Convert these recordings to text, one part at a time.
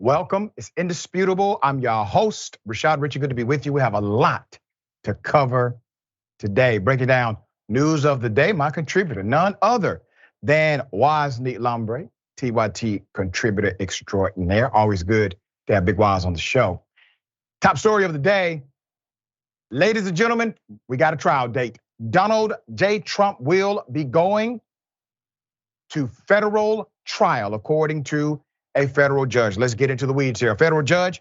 Welcome. It's indisputable. I'm your host, Rashad. Richey, good to be with you. We have a lot to cover today. Breaking down news of the day, my contributor, none other than Wosny Lambre, TYT contributor extraordinaire. Always good to have Big Wos on the show. Top story of the day, ladies and gentlemen, we got a trial date. Donald J. Trump will be going to federal trial, according to a federal judge. Let's get into the weeds here. A federal judge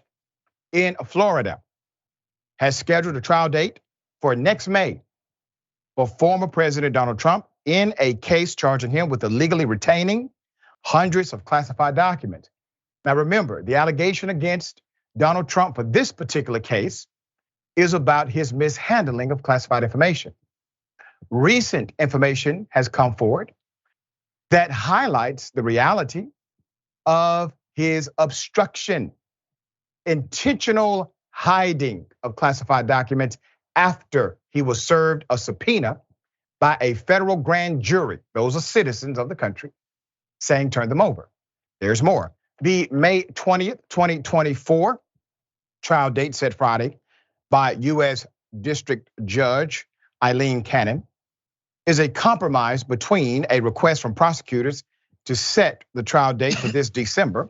in Florida has scheduled a trial date for next May for former President Donald Trump in a case charging him with illegally retaining hundreds of classified documents. Now remember, the allegation against Donald Trump for this particular case is about his mishandling of classified information. Recent information has come forward that highlights the reality of his obstruction, intentional hiding of classified documents after he was served a subpoena by a federal grand jury. Those are citizens of the country saying turn them over. There's more. The May 20th, 2024 trial date set Friday by U.S. District Judge Eileen Cannon is a compromise between a request from prosecutors to set the trial date for this December,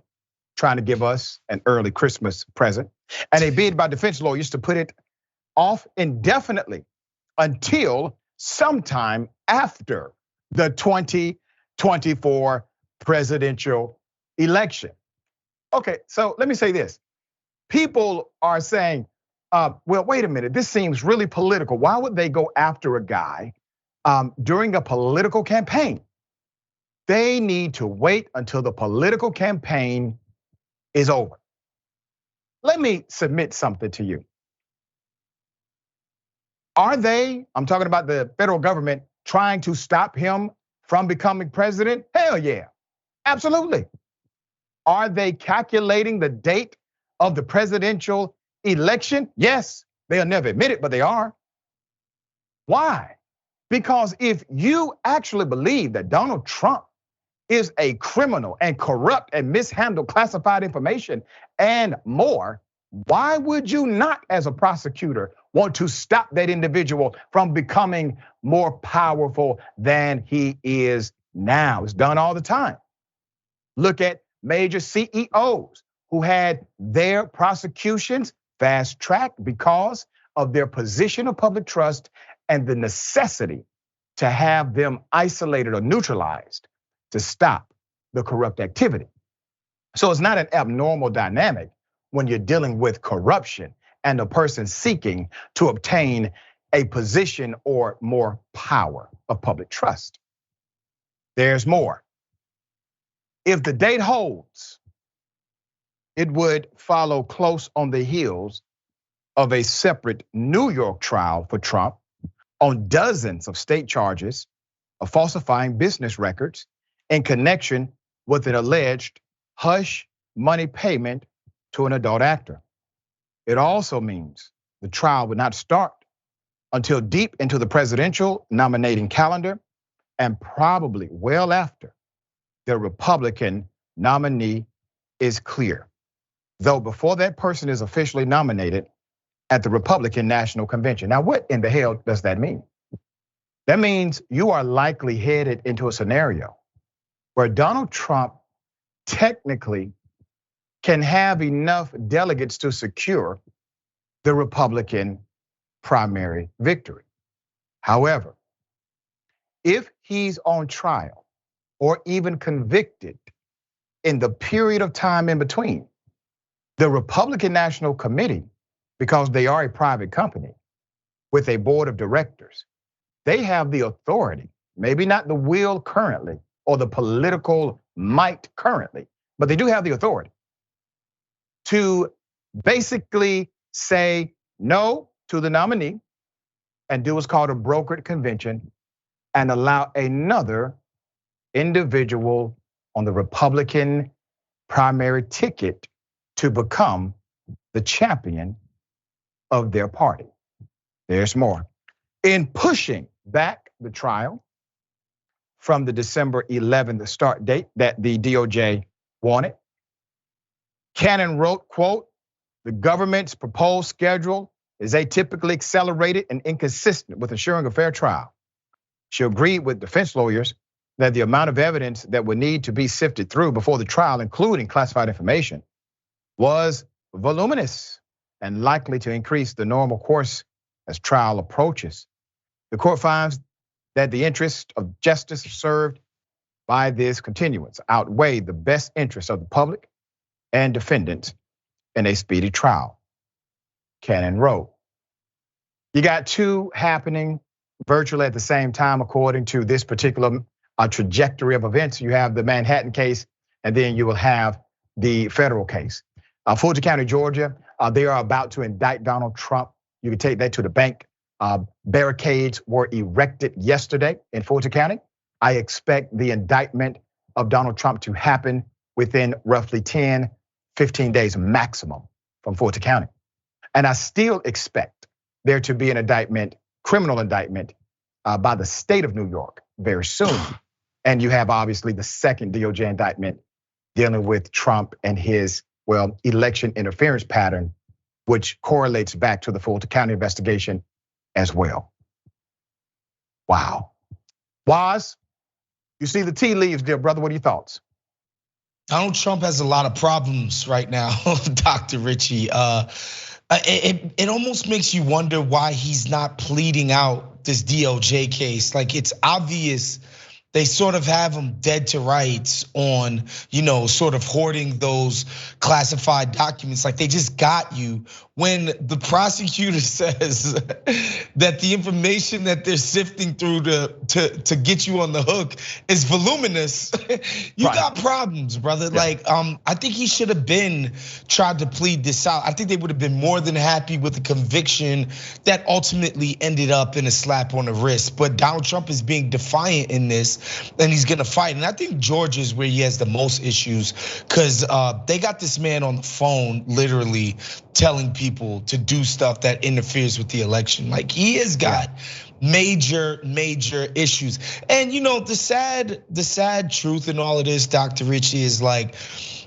trying to give us an early Christmas present, and a bid by defense lawyers to put it off indefinitely until sometime after the 2024 presidential election. Okay, so let me say this. People are saying, well, wait a minute, this seems really political. Why would they go after a guy during a political campaign? They need to wait until the political campaign is over. Let me submit something to you. Are they, I'm talking about the federal government, trying to stop him from becoming president? Hell yeah, absolutely. Are they calculating the date of the presidential election? Yes, they'll never admit it, but they are. Why? Because if you actually believe that Donald Trump is a criminal and corrupt and mishandled classified information and more, why would you not, as a prosecutor, want to stop that individual from becoming more powerful than he is now? It's done all the time. Look at major CEOs who had their prosecutions fast-tracked because of their position of public trust and the necessity to have them isolated or neutralized to stop the corrupt activity. So it's not an abnormal dynamic when you're dealing with corruption and a person seeking to obtain a position or more power of public trust. There's more. If the date holds, it would follow close on the heels of a separate New York trial for Trump on dozens of state charges of falsifying business records in connection with an alleged hush money payment to an adult actor. It also means the trial would not start until deep into the presidential nominating calendar and probably well after the Republican nominee is clear. Though before that person is officially nominated at the Republican National Convention. Now, what in the hell does that mean? That means you are likely headed into a scenario where Donald Trump technically can have enough delegates to secure the Republican primary victory. However, if he's on trial or even convicted in the period of time in between, the Republican National Committee, because they are a private company with a board of directors, they have the authority, maybe not the will currently or the political might currently, but they do have the authority to basically say no to the nominee and do what's called a brokered convention and allow another individual on the Republican primary ticket to become the champion of their party. There's more. In pushing back the trial from the December 11th start date that the DOJ wanted, Cannon wrote, quote, "The government's proposed schedule is atypically accelerated and inconsistent with ensuring a fair trial." She agreed with defense lawyers that the amount of evidence that would need to be sifted through before the trial, including classified information, was voluminous and likely to increase the normal course as trial approaches. The court finds that the interest of justice served by this continuance outweigh the best interests of the public and defendants in a speedy trial. Cannon wrote. You got two happening virtually at the same time, according to this particular trajectory of events. You have the Manhattan case, and then you will have the federal case. Fulton County, Georgia, they are about to indict Donald Trump. You can take that to the bank. Barricades were erected yesterday in Fulton County. I expect the indictment of Donald Trump to happen within roughly 10, 15 days maximum from Fulton County. And I still expect there to be an indictment, criminal indictment, by the state of New York very soon. And you have obviously the second DOJ indictment dealing with Trump and his, election interference pattern, which correlates back to the Fulton County investigation as well. Wow. Woz, you see the tea leaves, dear brother, what are your thoughts? Donald Trump has a lot of problems right now, Dr. Richey. It almost makes you wonder why he's not pleading out this DOJ case. Like, it's obvious they sort of have him dead to rights on, sort of hoarding those classified documents. Like, they just got you when the prosecutor says that the information that they're sifting through to get you on the hook is voluminous. You got problems, brother. Yeah. Like, I think he should have been tried to plead this out. I think they would have been more than happy with the conviction that ultimately ended up in a slap on the wrist. But Donald Trump is being defiant in this, and he's gonna fight. And I think Georgia is where he has the most issues, because they got this man on the phone literally telling people to do stuff that interferes with the election. Like, he has got major issues. And the sad truth in all of this, Dr. Richey, is like,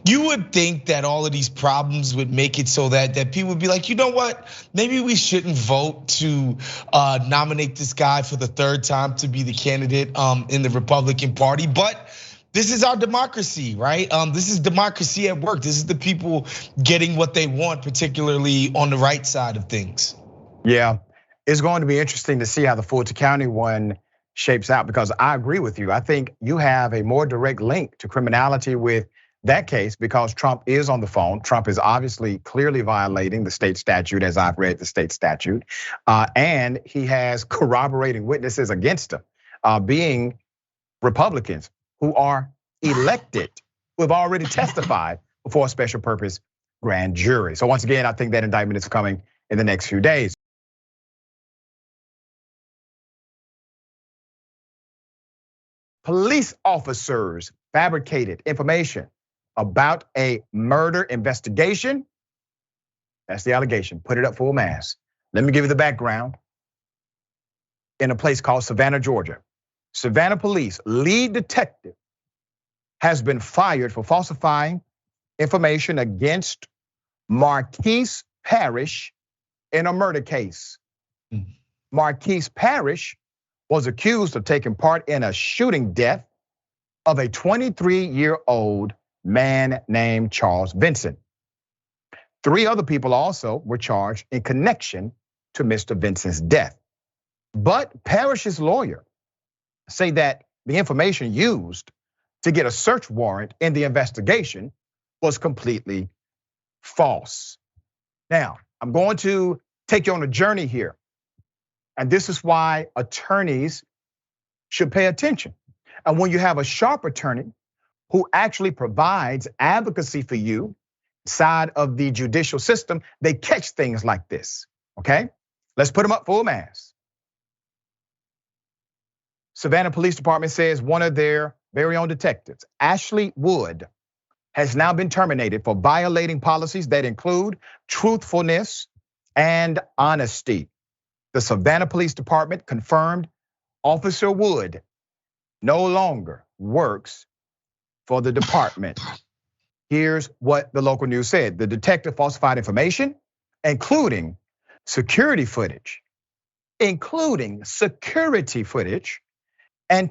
you would think that all of these problems would make it so that people would be like, you know what? Maybe we shouldn't vote to nominate this guy for the third time to be the candidate in the Republican Party. But this is our democracy, right? This is democracy at work. This is the people getting what they want, particularly on the right side of things. Yeah, it's going to be interesting to see how the Fulton County one shapes out, because I agree with you. I think you have a more direct link to criminality with that case because Trump is on the phone. Trump is obviously clearly violating the state statute, as I've read the state statute. And he has corroborating witnesses against him, being Republicans who are elected, who have already testified before a special purpose grand jury. So once again, I think that indictment is coming in the next few days. Police officers fabricated information about a murder investigation. That's the allegation. Put it up full mass. Let me give you the background. In a place called Savannah, Georgia, Savannah police lead detective has been fired for falsifying information against Marquise Parrish in a murder case. Marquise Parrish was accused of taking part in a shooting death of a 23-year-old man named Charles Vincent. 3 other people also were charged in connection to Mr. Vincent's death. But Parrish's lawyer say that the information used to get a search warrant in the investigation was completely false. Now, I'm going to take you on a journey here. And this is why attorneys should pay attention. And when you have a sharp attorney who actually provides advocacy for you side of the judicial system, they catch things like this, okay? Let's put them up full mass. Savannah Police Department says one of their very own detectives, Ashley Wood, has now been terminated for violating policies that include truthfulness and honesty. The Savannah Police Department confirmed Officer Wood no longer works for the department. Here's what the local news said. The detective falsified information, including security footage, and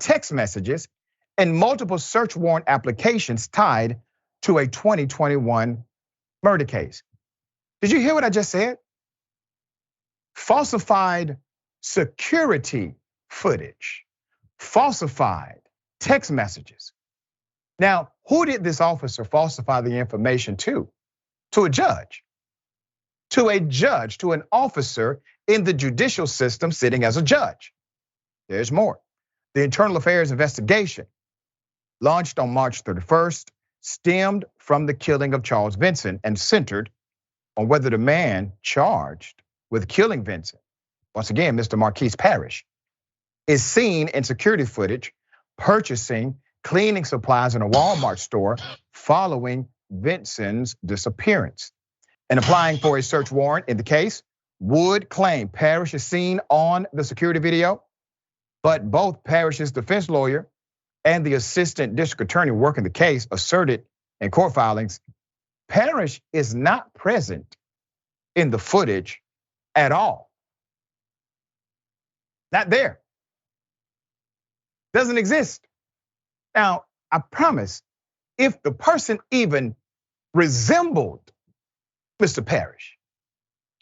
text messages and multiple search warrant applications tied to a 2021 murder case. Did you hear what I just said? Falsified security footage, falsified text messages. Now, who did this officer falsify the information to? To a judge. To an officer in the judicial system sitting as a judge. There's more. The Internal Affairs investigation, launched on March 31st, stemmed from the killing of Charles Vincent and centered on whether the man charged with killing Vincent, once again, Mr. Marquise Parrish, is seen in security footage purchasing cleaning supplies in a Walmart store following Vincent's disappearance. And applying for a search warrant in the case, Wood claimed Parrish is seen on the security video, but both Parrish's defense lawyer and the assistant district attorney working the case asserted in court filings, Parrish is not present in the footage at all. Not there. Doesn't exist. Now, I promise, if the person even resembled Mr. Parrish,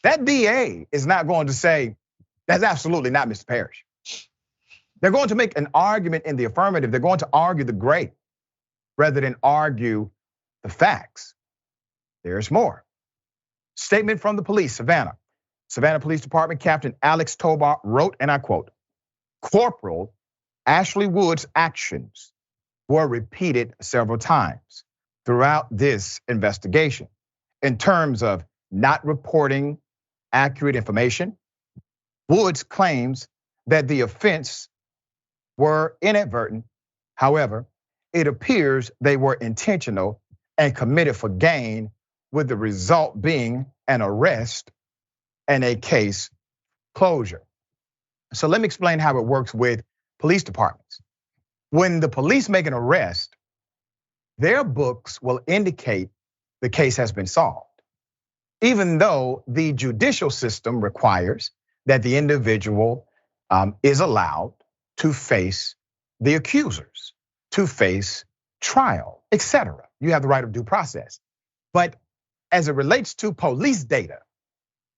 that DA is not going to say, that's absolutely not Mr. Parrish. They're going to make an argument in the affirmative. They're going to argue the gray rather than argue the facts. There's more. Statement from the police, Savannah. Savannah Police Department Captain Alex Tobar wrote, and I quote, Corporal Ashley Wood's actions were repeated several times throughout this investigation in terms of not reporting accurate information. Woods claims that the offense were inadvertent. However, it appears they were intentional and committed for gain, with the result being an arrest and a case closure. So let me explain how it works with police departments. When the police make an arrest, their books will indicate the case has been solved, even though the judicial system requires that the individual is allowed to face the accusers, to face trial, etc. You have the right of due process. But as it relates to police data,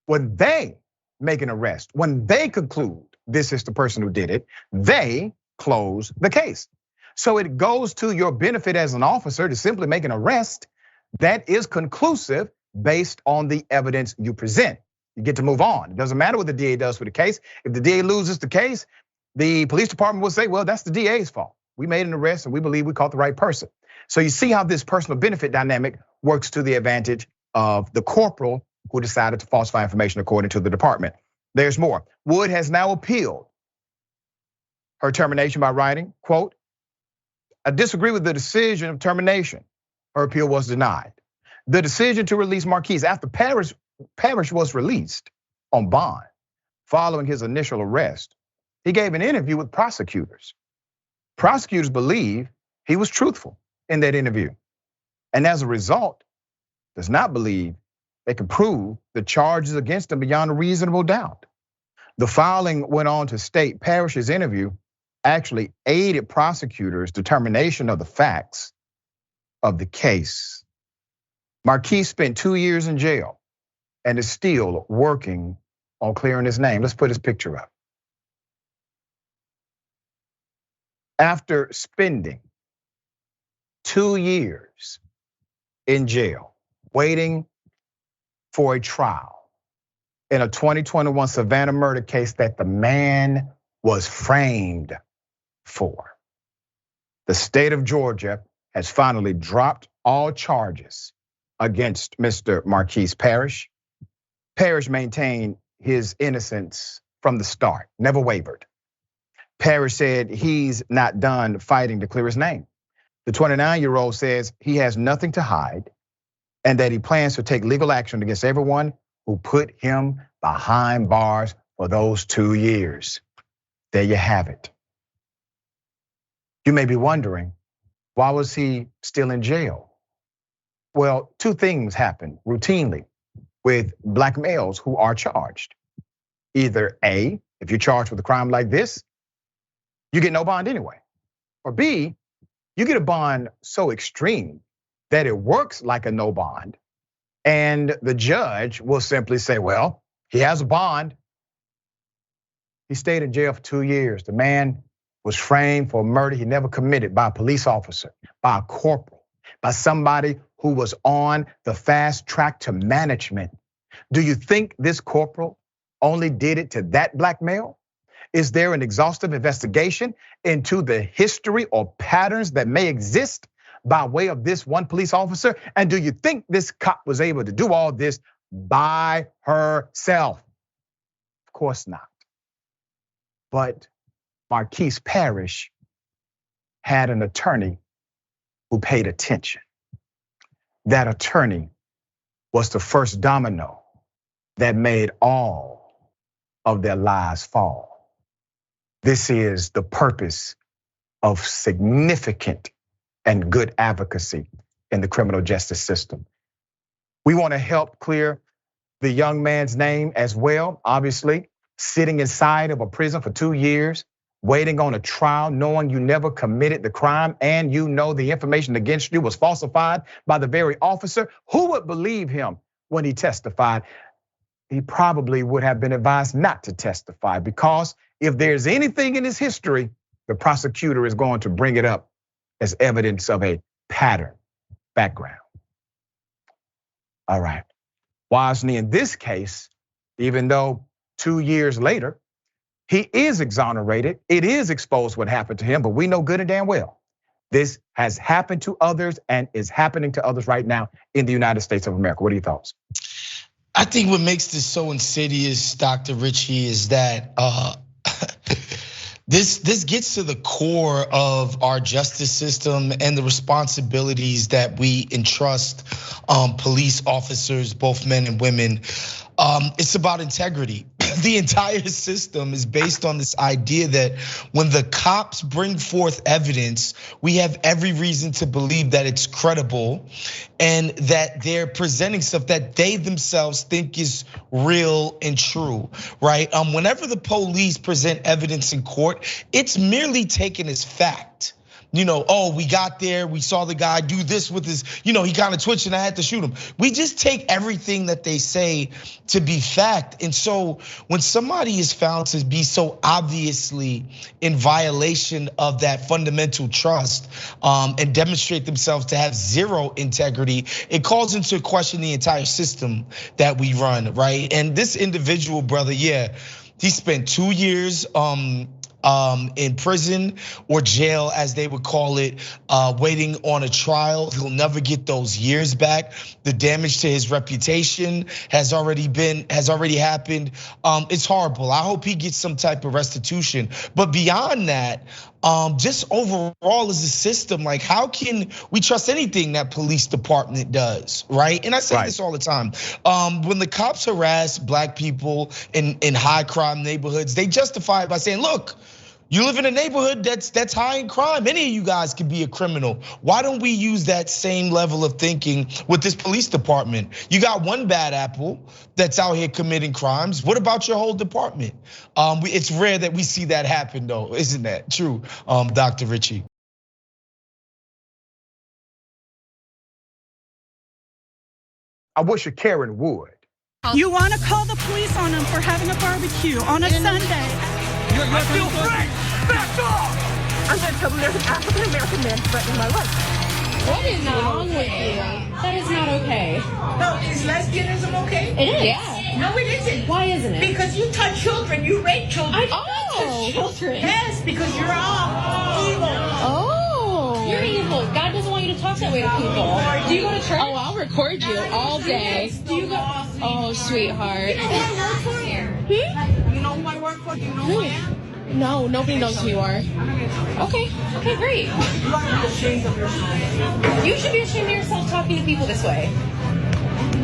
when they make an arrest, when they conclude this is the person who did it, they close the case. So it goes to your benefit as an officer to simply make an arrest that is conclusive based on the evidence you present. You get to move on. It doesn't matter what the DA does for the case. If the DA loses the case, the police department will say, well, that's the DA's fault. We made an arrest and we believe we caught the right person. So you see how this personal benefit dynamic works to the advantage of the corporal who decided to falsify information according to the department. There's more. Wood has now appealed her termination by writing, quote, I disagree with the decision of termination. Her appeal was denied. The decision to release Marquise after Parrish was released on bond following his initial arrest, he gave an interview with prosecutors. Prosecutors believe he was truthful in that interview, and as a result, does not believe they can prove the charges against him beyond a reasonable doubt. The filing went on to state Parrish's interview actually aided prosecutors' determination of the facts of the case. Marquise spent 2 years in jail and is still working on clearing his name. Let's put his picture up. After spending 2 years in jail, waiting for a trial in a 2021 Savannah murder case that the man was framed for, the state of Georgia has finally dropped all charges against Mr. Marquise Parrish. Parrish maintained his innocence from the start, never wavered. Parrish said he's not done fighting to clear his name. The 29-year-old says he has nothing to hide and that he plans to take legal action against everyone who put him behind bars for those 2 years. There you have it. You may be wondering, why was he still in jail? Well, two things happen routinely with black males who are charged. Either A, if you're charged with a crime like this, you get no bond anyway. Or B, you get a bond so extreme that it works like a no bond. And the judge will simply say, well, he has a bond. He stayed in jail for 2 years. The man was framed for a murder he never committed by a police officer, by a corporal, by somebody who was on the fast track to management. Do you think this corporal only did it to that black male? Is there an exhaustive investigation into the history or patterns that may exist by way of this one police officer? And do you think this cop was able to do all this by herself? Of course not. But Marquise Parrish had an attorney who paid attention. That attorney was the first domino that made all of their lives fall. This is the purpose of significant and good advocacy in the criminal justice system. We want to help clear the young man's name as well. Obviously, sitting inside of a prison for 2 years, waiting on a trial, knowing you never committed the crime and you know the information against you was falsified by the very officer. Who would believe him when he testified? He probably would have been advised not to testify, because if there's anything in his history, the prosecutor is going to bring it up as evidence of a pattern background. All right, Wosny in this case, even though 2 years later, he is exonerated, it is exposed what happened to him, but we know good and damn well this has happened to others and is happening to others right now in the United States of America. What are your thoughts? I think what makes this so insidious, Dr. Richey, is that this gets to the core of our justice system and the responsibilities that we entrust police officers, both men and women. It's about integrity. The entire system is based on this idea that when the cops bring forth evidence, we have every reason to believe that it's credible and that they're presenting stuff that they themselves think is real and true, right? Whenever the police present evidence in court, it's merely taken as fact. Oh, we got there, we saw the guy do this with his, he kind of twitched and I had to shoot him. We just take everything that they say to be fact. And so when somebody is found to be so obviously in violation of that fundamental trust and demonstrate themselves to have zero integrity, it calls into question the entire system that we run, right? And this individual, brother, yeah, he spent 2 years in prison or jail, as they would call it, waiting on a trial. He'll never get those years back. The damage to his reputation has already happened. It's horrible. I hope he gets some type of restitution. But beyond that, just overall as a system, like how can we trust anything that police department does, right? And I say this all the time. When the cops harass black people in high crime neighborhoods, they justify it by saying, look, you live in a neighborhood that's high in crime. Any of you guys could be a criminal. Why don't we use that same level of thinking with this police department? You got one bad apple that's out here committing crimes. What about your whole department? It's rare that we see that happen though, isn't that true, Dr. Richey? I wish a Karen would. You want to call the police on them for having a barbecue on a Sunday. I feel free! Back off! I'm gonna tell them there's an African-American man threatening my life. What is wrong with you? That is not okay. No, is lesbianism okay? It is. Yeah. No, it isn't. Why isn't it? Because you touch children, you rape children. I touch children. Yes, because you're all evil. Oh. You're evil. God doesn't want you to talk that way to people. Do you go to church? Oh, I'll record you all day. Do you go? Oh, sweetheart. You know who I work for? Do you know who I am? No, nobody knows who you are. Okay, great. You ought to be ashamed of yourself. You should be ashamed of yourself talking to people this way.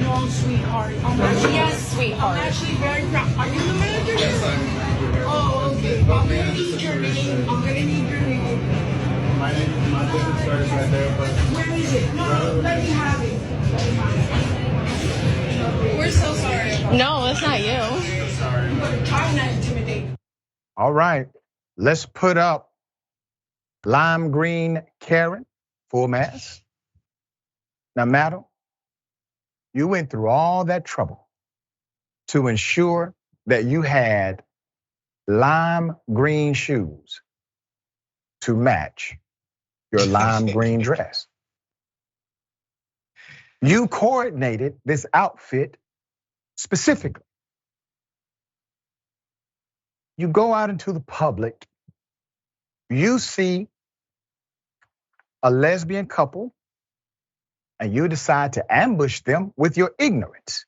No, sweetheart. Yes, sweetheart. I'm actually very proud. Are you the manager? Yes, I am. Oh, okay. I'm gonna need your name. My business card is right there, but where is it? No, let me have it. No, that's not you. I'm not intimidated. All right, let's put up lime green Karen, full mask. Now, madam, you went through all that trouble to ensure that you had lime green shoes to match your lime green dress. You coordinated this outfit specifically. You go out into the public, you see a lesbian couple, and you decide to ambush them with your ignorance.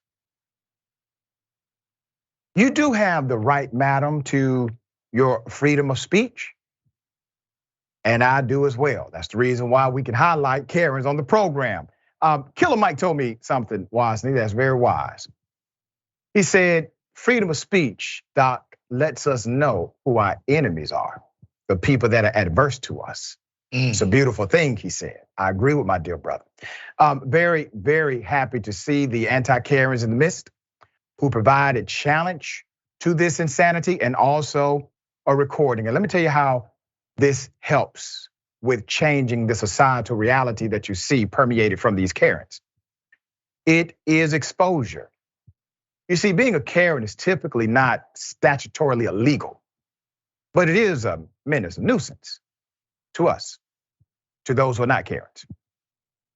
You do have the right, madam, to your freedom of speech, and I do as well. That's the reason why we can highlight Karens on the program. Killer Mike told me something, Wosny, that's very wise. He said, freedom of speech, Doc, lets us know who our enemies are, the people that are adverse to us. It's a beautiful thing, he said. I agree with my dear brother. Very, very happy to see the anti-Karens in the midst who provide a challenge to this insanity and also a recording. And let me tell you how this helps with changing the societal reality that you see permeated from these Karens. It is exposure. You see, being a Karen is typically not statutorily illegal, but it is a menace, a nuisance to us, to those who are not Karens.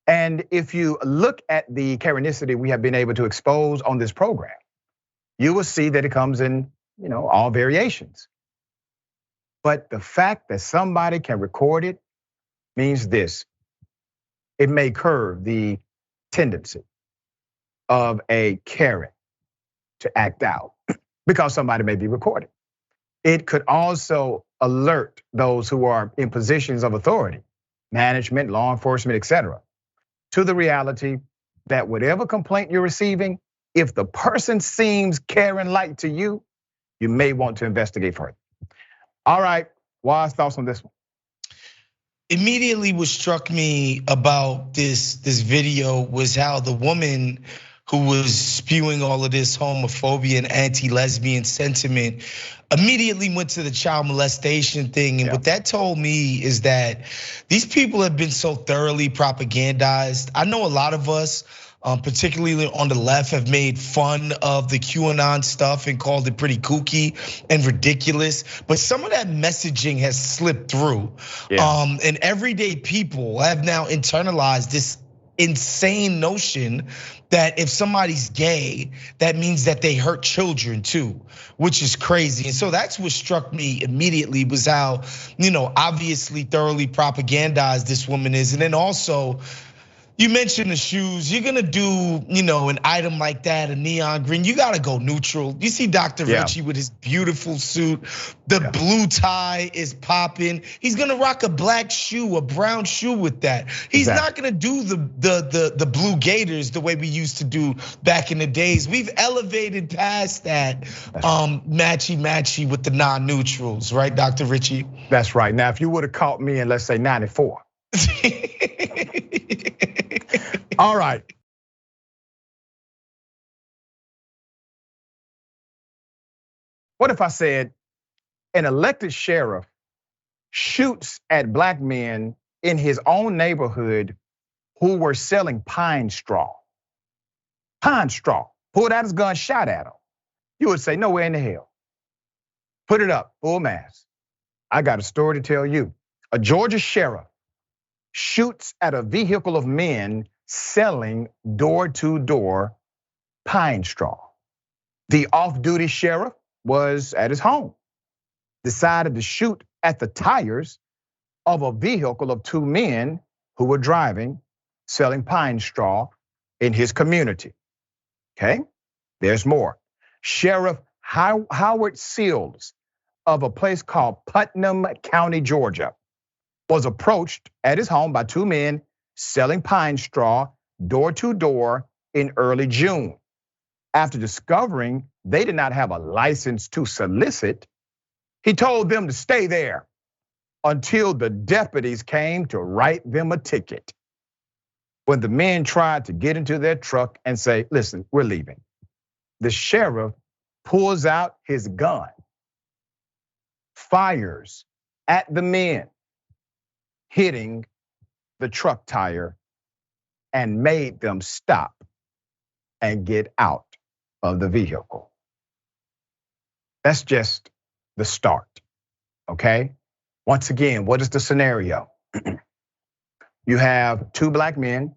And if you look at the Karenicity we have been able to expose on this program, you will see that it comes in, all variations. But the fact that somebody can record it means this: it may curb the tendency of a Karen to act out because somebody may be recorded. It could also alert those who are in positions of authority, management, law enforcement, etc., to the reality that whatever complaint you're receiving, if the person seems Karen-like to you, you may want to investigate further. All right, Wise, thoughts on this one? Immediately what struck me about this video was how the woman who was spewing all of this homophobia and anti-lesbian sentiment immediately went to the child molestation thing. And what that told me is that these people have been so thoroughly propagandized. I know a lot of us, particularly on the left, have made fun of the QAnon stuff and called it pretty kooky and ridiculous. But some of that messaging has slipped through. And everyday people have now internalized this insane notion that if somebody's gay, that means that they hurt children too, which is crazy. And so that's what struck me immediately, was how, obviously thoroughly propagandized this woman is. And then also, you mentioned the shoes. You're gonna do, an item like that, a neon green. You gotta go neutral. You see Dr. Richey with his beautiful suit. The blue tie is popping. He's gonna rock a black shoe, a brown shoe with that. He's not gonna do the blue gators the way we used to do back in the days. We've elevated past that matchy with the non-neutrals, right, Dr. Richey? That's right. Now, if you would have caught me in, let's say, 94. All right. What if I said an elected sheriff shoots at black men in his own neighborhood who were selling pine straw? Pine straw. Pulled out his gun, shot at him. You would say, no way in the hell. Put it up, full mask. I got a story to tell you. A Georgia sheriff shoots at a vehicle of men selling door-to-door pine straw. The off-duty sheriff was at his home, decided to shoot at the tires of a vehicle of two men who were driving, selling pine straw in his community. Okay, there's more. Sheriff Howard Seals of a place called Putnam County, Georgia, was approached at his home by two men selling pine straw door-to-door in early June. After discovering they did not have a license to solicit, he told them to stay there until the deputies came to write them a ticket. When the men tried to get into their truck and say, listen, we're leaving, the sheriff pulls out his gun, fires at the men, hitting the truck tire, and made them stop and get out of the vehicle. That's just the start, okay? Once again, what is the scenario? You have two black men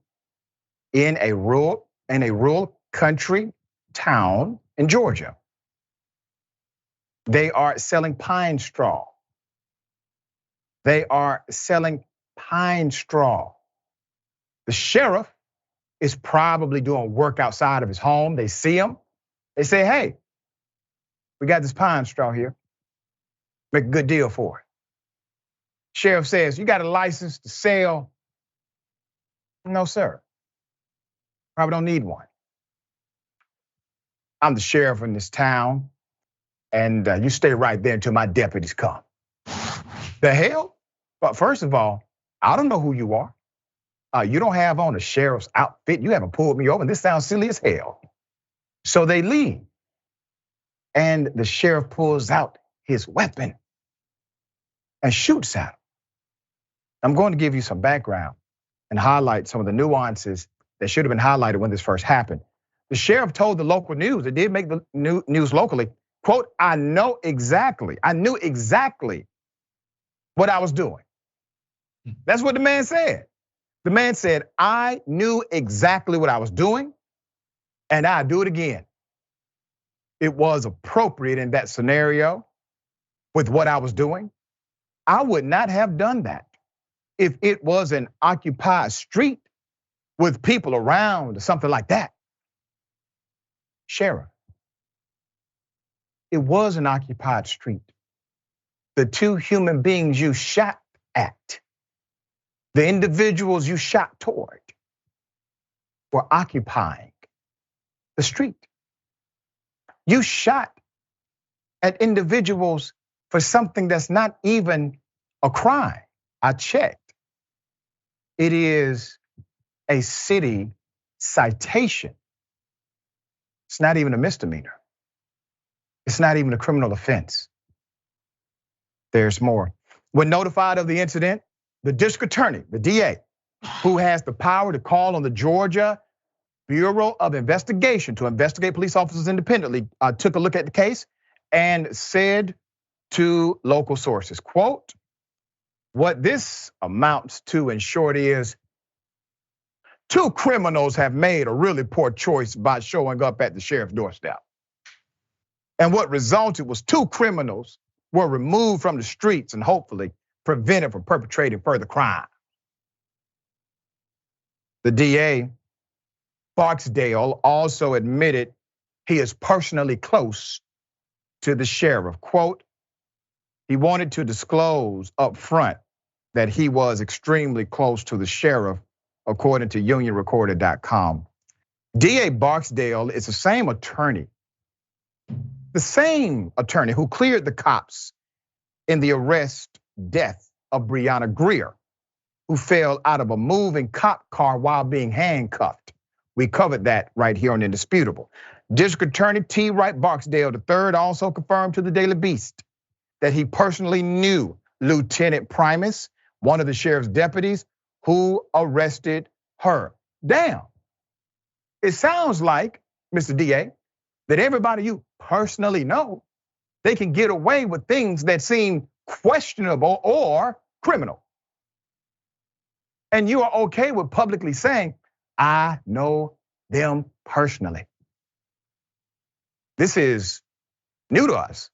in a rural country town in Georgia. They are selling pine straw. They are selling pine straw. The sheriff is probably doing work outside of his home. They see him. They say, hey, we got this pine straw here. Make a good deal for it. Sheriff says, you got a license to sell? No, sir. Probably don't need one. I'm the sheriff in this town, and you stay right there until my deputies come. The hell? But first of all, I don't know who you are. You don't have on a sheriff's outfit. You haven't pulled me over. This sounds silly as hell. So they leave. And the sheriff pulls out his weapon and shoots at him. I'm going to give you some background and highlight some of the nuances that should have been highlighted when this first happened. The sheriff told the local news, it did make the news locally, quote, I knew exactly what I was doing. That's what the man said. The man said, I knew exactly what I was doing, and I'd do it again. It was appropriate in that scenario with what I was doing. I would not have done that if it was an occupied street with people around or something like that. Sheriff, it was an occupied street. The two human beings you shot at, the individuals you shot toward, were occupying the street. You shot at individuals for something that's not even a crime. I checked. It is a city citation. It's not even a misdemeanor. It's not even a criminal offense. There's more. When notified of the incident, the district attorney, the DA, who has the power to call on the Georgia Bureau of Investigation to investigate police officers independently, took a look at the case and said to local sources, quote, what this amounts to in short is two criminals have made a really poor choice by showing up at the sheriff's doorstep. And what resulted was two criminals were removed from the streets and hopefully prevented from perpetrating further crime. The DA, Barksdale, also admitted he is personally close to the sheriff. Quote, he wanted to disclose up front that he was extremely close to the sheriff, according to unionrecorder.com. DA Barksdale is the same attorney who cleared the cops in the death of Breonna Greer, who fell out of a moving cop car while being handcuffed. We covered that right here on Indisputable. District Attorney T. Wright Barksdale III also confirmed to the Daily Beast that he personally knew Lieutenant Primus, one of the sheriff's deputies, who arrested her. Damn. It sounds like, Mr. DA, that everybody you personally know, they can get away with things that seem questionable or criminal. And you are okay with publicly saying, I know them personally. This is new to us.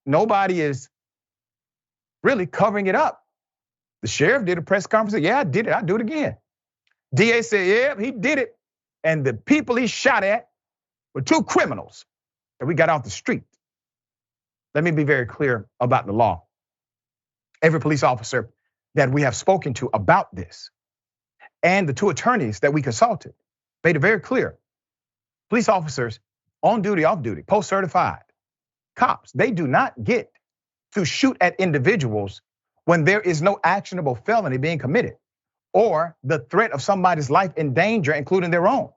Nobody is really covering it up. The sheriff did a press conference, said, yeah, I did it, I'll do it again. DA said, yeah, he did it. And the people he shot at were two criminals that we got off the street. Let me be very clear about the law. Every police officer that we have spoken to about this, and the two attorneys that we consulted, made it very clear. Police officers on duty, off duty, post-certified cops, they do not get to shoot at individuals when there is no actionable felony being committed or the threat of somebody's life in danger, including their own.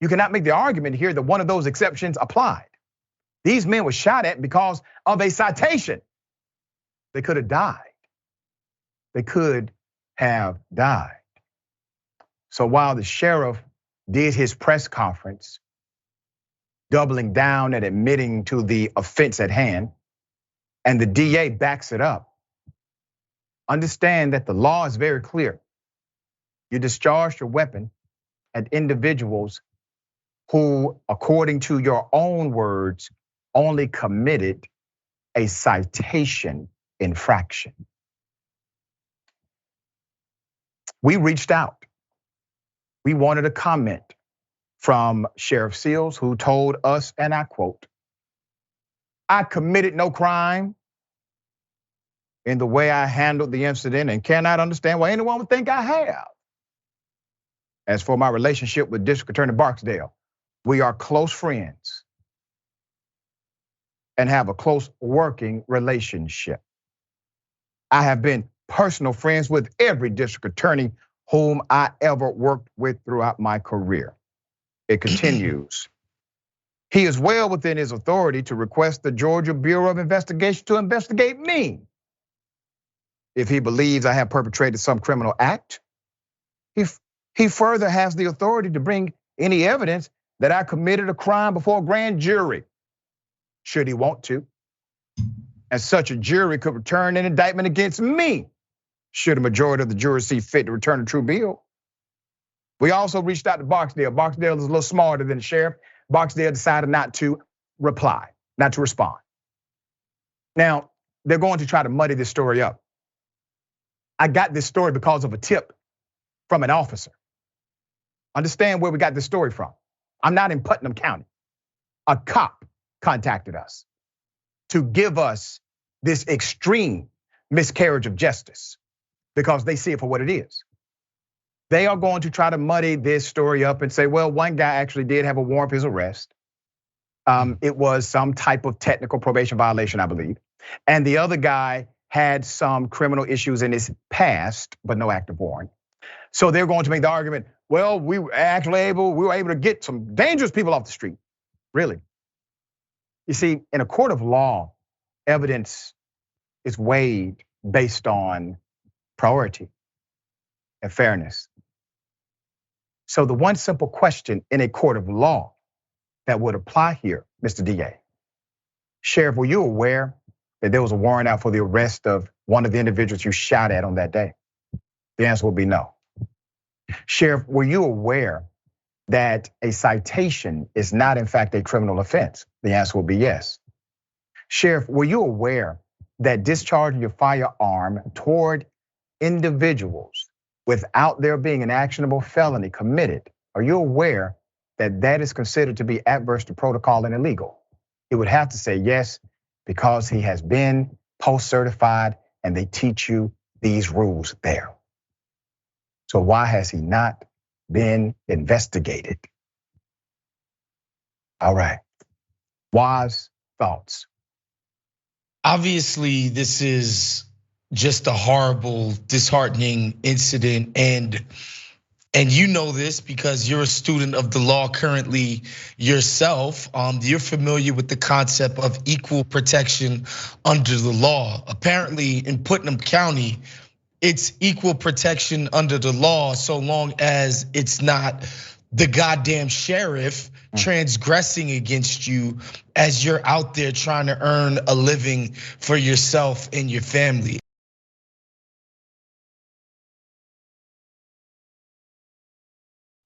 You cannot make the argument here that one of those exceptions applied. These men were shot at because of a citation. They could have died. They could have died. So while the sheriff did his press conference, doubling down and admitting to the offense at hand, and the DA backs it up, understand that the law is very clear. You discharged your weapon at individuals who, according to your own words, only committed a citation infraction. We reached out. We wanted a comment from Sheriff Seals, who told us, and I quote, "I committed no crime in the way I handled the incident and cannot understand why anyone would think I have. As for my relationship with District Attorney Barksdale, we are close friends and have a close working relationship. I have been personal friends with every district attorney whom I ever worked with throughout my career." It continues. "He is well within his authority to request the Georgia Bureau of Investigation to investigate me. If he believes I have perpetrated some criminal act, he further has the authority to bring any evidence that I committed a crime before a grand jury, should he want to. And such a jury could return an indictment against me, should a majority of the jurors see fit to return a true bill. We also reached out to Barksdale. Barksdale is a little smarter than the sheriff. Barksdale decided not to reply, not to respond. Now, they're going to try to muddy this story up. I got this story because of a tip from an officer. Understand where we got this story from. I'm not in Putnam County. A cop contacted us to give us this extreme miscarriage of justice because they see it for what it is. They are going to try to muddy this story up and say, well, one guy actually did have a warrant for his arrest. It was some type of technical probation violation, I believe. And the other guy had some criminal issues in his past, but no active warrant. So they're going to make the argument, well, we were able to get some dangerous people off the street. Really? You see, in a court of law, evidence is weighed based on priority and fairness. So the one simple question in a court of law that would apply here, Mr. DA, Sheriff, were you aware that there was a warrant out for the arrest of one of the individuals you shot at on that day? The answer will be no. Sheriff, were you aware that a citation is not in fact a criminal offense? The answer will be yes. Sheriff, were you aware that discharging your firearm toward individuals without there being an actionable felony committed, are you aware that that is considered to be adverse to protocol and illegal? It would have to say yes, because he has been post-certified and they teach you these rules there. So why has he not been investigated? All right, wise thoughts. Obviously, this is just a horrible, disheartening incident, and you know this because you're a student of the law currently yourself. You're familiar with the concept of equal protection under the law. Apparently, in Putnam County, it's equal protection under the law so long as it's not the goddamn sheriff transgressing against you as you're out there trying to earn a living for yourself and your family.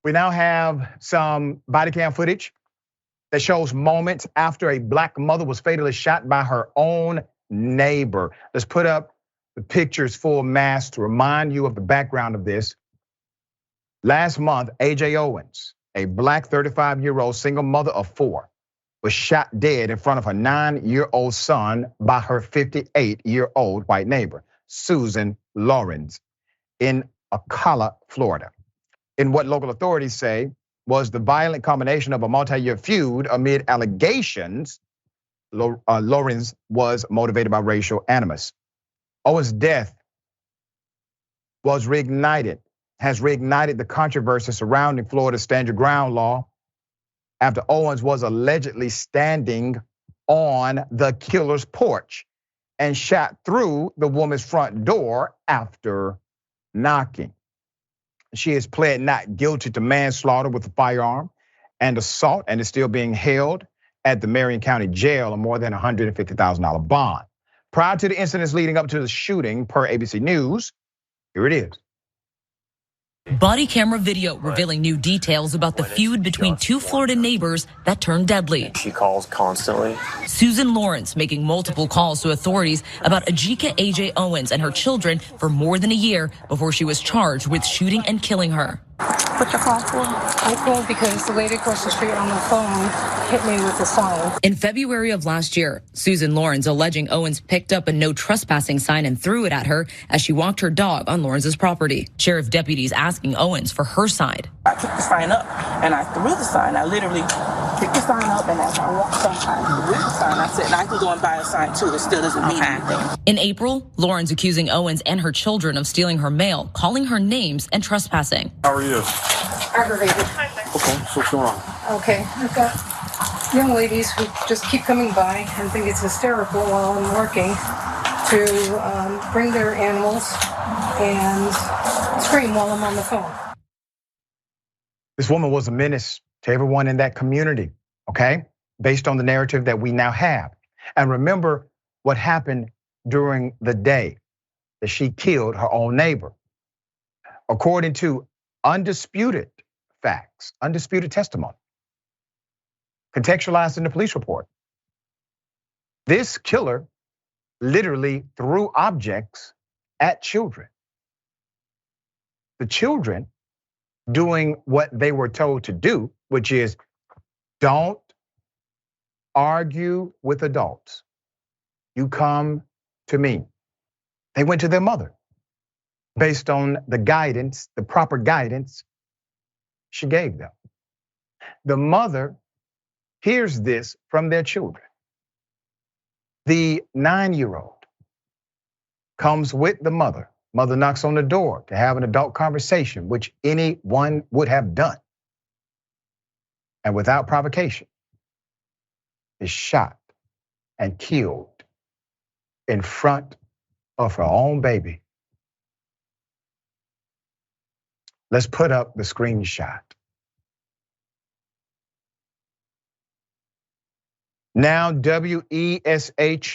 We now have some body cam footage that shows moments after a black mother was fatally shot by her own neighbor. Let's put up the pictures full mass to remind you of the background of this. Last month, AJ Owens, a black 35-year-old single mother of 4, was shot dead in front of her 9-year-old son by her 58-year-old white neighbor, Susan Lawrence, in Ocala, Florida. In what local authorities say was the violent combination of a multi-year feud amid allegations Lawrence was motivated by racial animus. Owens' death has reignited the controversy surrounding Florida's stand your ground law after Owens was allegedly standing on the killer's porch and shot through the woman's front door after knocking. She has pled not guilty to manslaughter with a firearm and assault, and is still being held at the Marion County Jail on more than $150,000 bond. Prior to the incidents leading up to the shooting, per ABC News, here it is. Body camera video revealing new details about the feud between two Florida neighbors that turned deadly. She calls constantly. Susan Lawrence making multiple calls to authorities about Ajika A.J. Owens and her children for more than a year before she was charged with shooting and killing her. What you call for? I called because the lady across the street on the phone hit me with the sign. In February of last year, Susan Lawrence alleging Owens picked up a no trespassing sign and threw it at her as she walked her dog on Lawrence's property. Sheriff deputies asking Owens for her side. I picked the sign up and I threw the sign. I literally picked the sign up, and as I walked up, I threw the sign. I said, and I can go and buy a sign too. It still doesn't mean anything. In April, Lawrence accusing Owens and her children of stealing her mail, calling her names and trespassing. How are you? Aggravated. Okay, so what's going on? Okay, I've got young ladies who just keep coming by and think it's hysterical while I'm working to bring their animals and scream while I'm on the phone. This woman was a menace to everyone in that community, okay? Based on the narrative that we now have. And remember what happened during the day that she killed her own neighbor. According to undisputed facts, undisputed testimony, contextualized in the police report, this killer literally threw objects at children. The children doing what they were told to do, which is don't argue with adults. You come to me. They went to their mother based on the guidance, the proper guidance she gave them. The mother hears this from their children. The 9-year-old comes with the mother. Mother knocks on the door to have an adult conversation, which anyone would have done. And without provocation, is shot and killed in front of her own baby. Let's put up the screenshot. Now, WESH2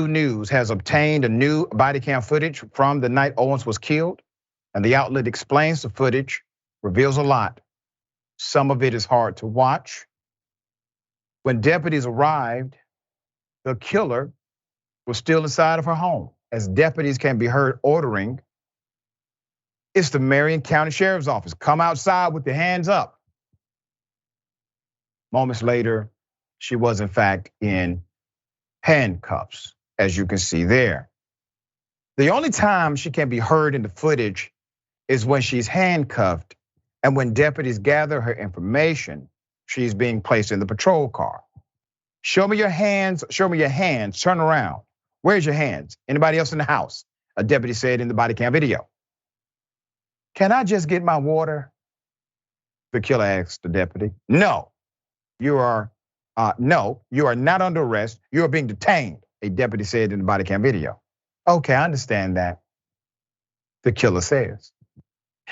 News has obtained a new body cam footage from the night Owens was killed, and the outlet explains the footage, reveals a lot. Some of it is hard to watch. When deputies arrived, the killer was still inside of her home, as deputies can be heard ordering. It's the Marion County Sheriff's Office. Come outside with your hands up. Moments later, she was in fact in handcuffs, as you can see there. The only time she can be heard in the footage is when she's handcuffed, and when deputies gather her information, she's being placed in the patrol car. Show me your hands, show me your hands, turn around. Where's your hands? Anybody else in the house? A deputy said in the body cam video. Can I just get my water? The killer asked the deputy. No, you are not under arrest. You are being detained, a deputy said in the body cam video. Okay, I understand that, the killer says.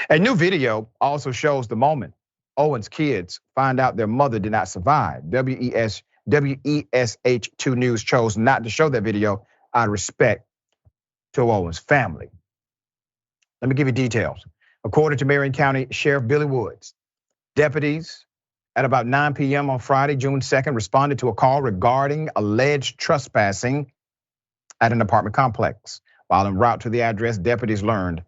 A new video also shows the moment Owens' kids find out their mother did not survive. WESH2 News chose not to show that video out of respect to Owens' family. Let me give you details. According to Marion County Sheriff Billy Woods, deputies at about 9 p.m. on Friday, June 2nd, responded to a call regarding alleged trespassing at an apartment complex. While en route to the address, deputies learned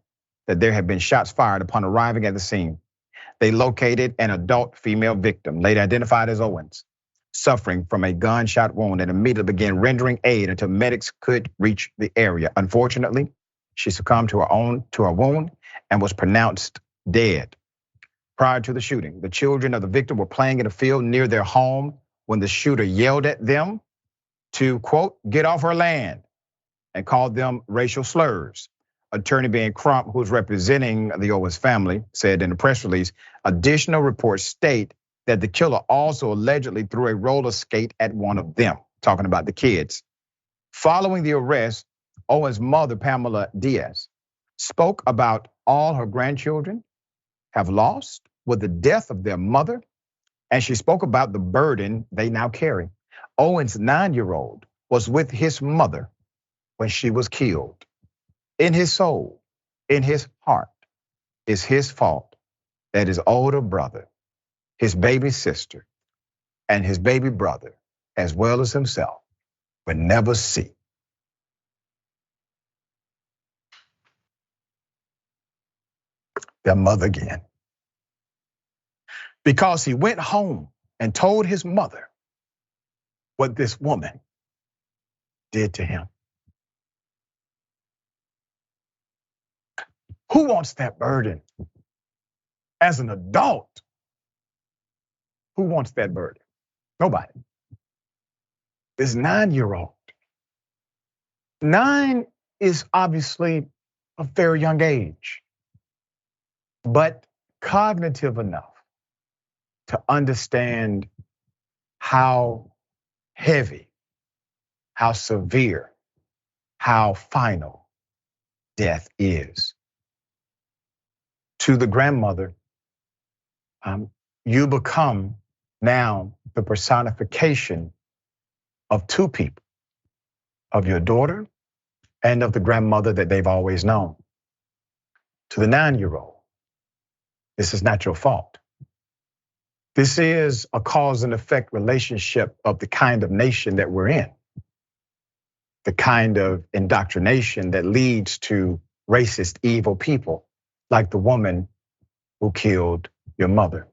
that there had been shots fired upon arriving at the scene. They located an adult female victim, later identified as Owens, suffering from a gunshot wound, and immediately began rendering aid until medics could reach the area. Unfortunately, she succumbed to her wound and was pronounced dead. Prior to the shooting, the children of the victim were playing in a field near their home when the shooter yelled at them to, quote, get off her land, and called them racial slurs. Attorney Ben Crump, who's representing the Owens family, said in a press release, additional reports state that the killer also allegedly threw a roller skate at one of them, talking about the kids. Following the arrest, Owen's mother, Pamela Diaz, spoke about all her grandchildren have lost with the death of their mother, and she spoke about the burden they now carry. Owen's 9-year-old was with his mother when she was killed. In his soul, in his heart, is his fault that his older brother, his baby sister, and his baby brother, as well as himself, would never see their mother again. Because he went home and told his mother what this woman did to him. Who wants that burden? As an adult, who wants that burden? Nobody. This 9-year-old. 9 is obviously a very young age, but cognitive enough to understand how heavy, how severe, how final death is. To the grandmother, you become now the personification of two people, of your daughter and of the grandmother that they've always known. To the 9-year-old, this is not your fault. This is a cause and effect relationship of the kind of nation that we're in, the kind of indoctrination that leads to racist, evil people like the woman who killed your mother.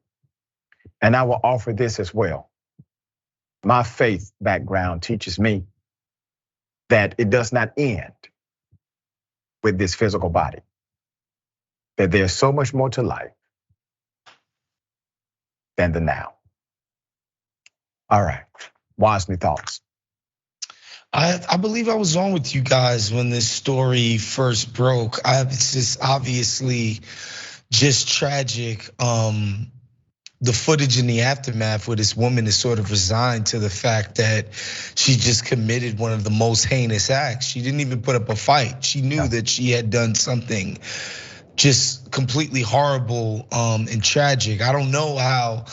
And I will offer this as well. My faith background teaches me that it does not end with this physical body, that there's so much more to life than the now. All right, Wosny, thoughts? I believe I was on with you guys when this story first broke. It's just obviously just tragic. The footage in the aftermath where this woman is sort of resigned to the fact that she just committed one of the most heinous acts. She didn't even put up a fight. She knew that she had done something just completely horrible and tragic. I don't know how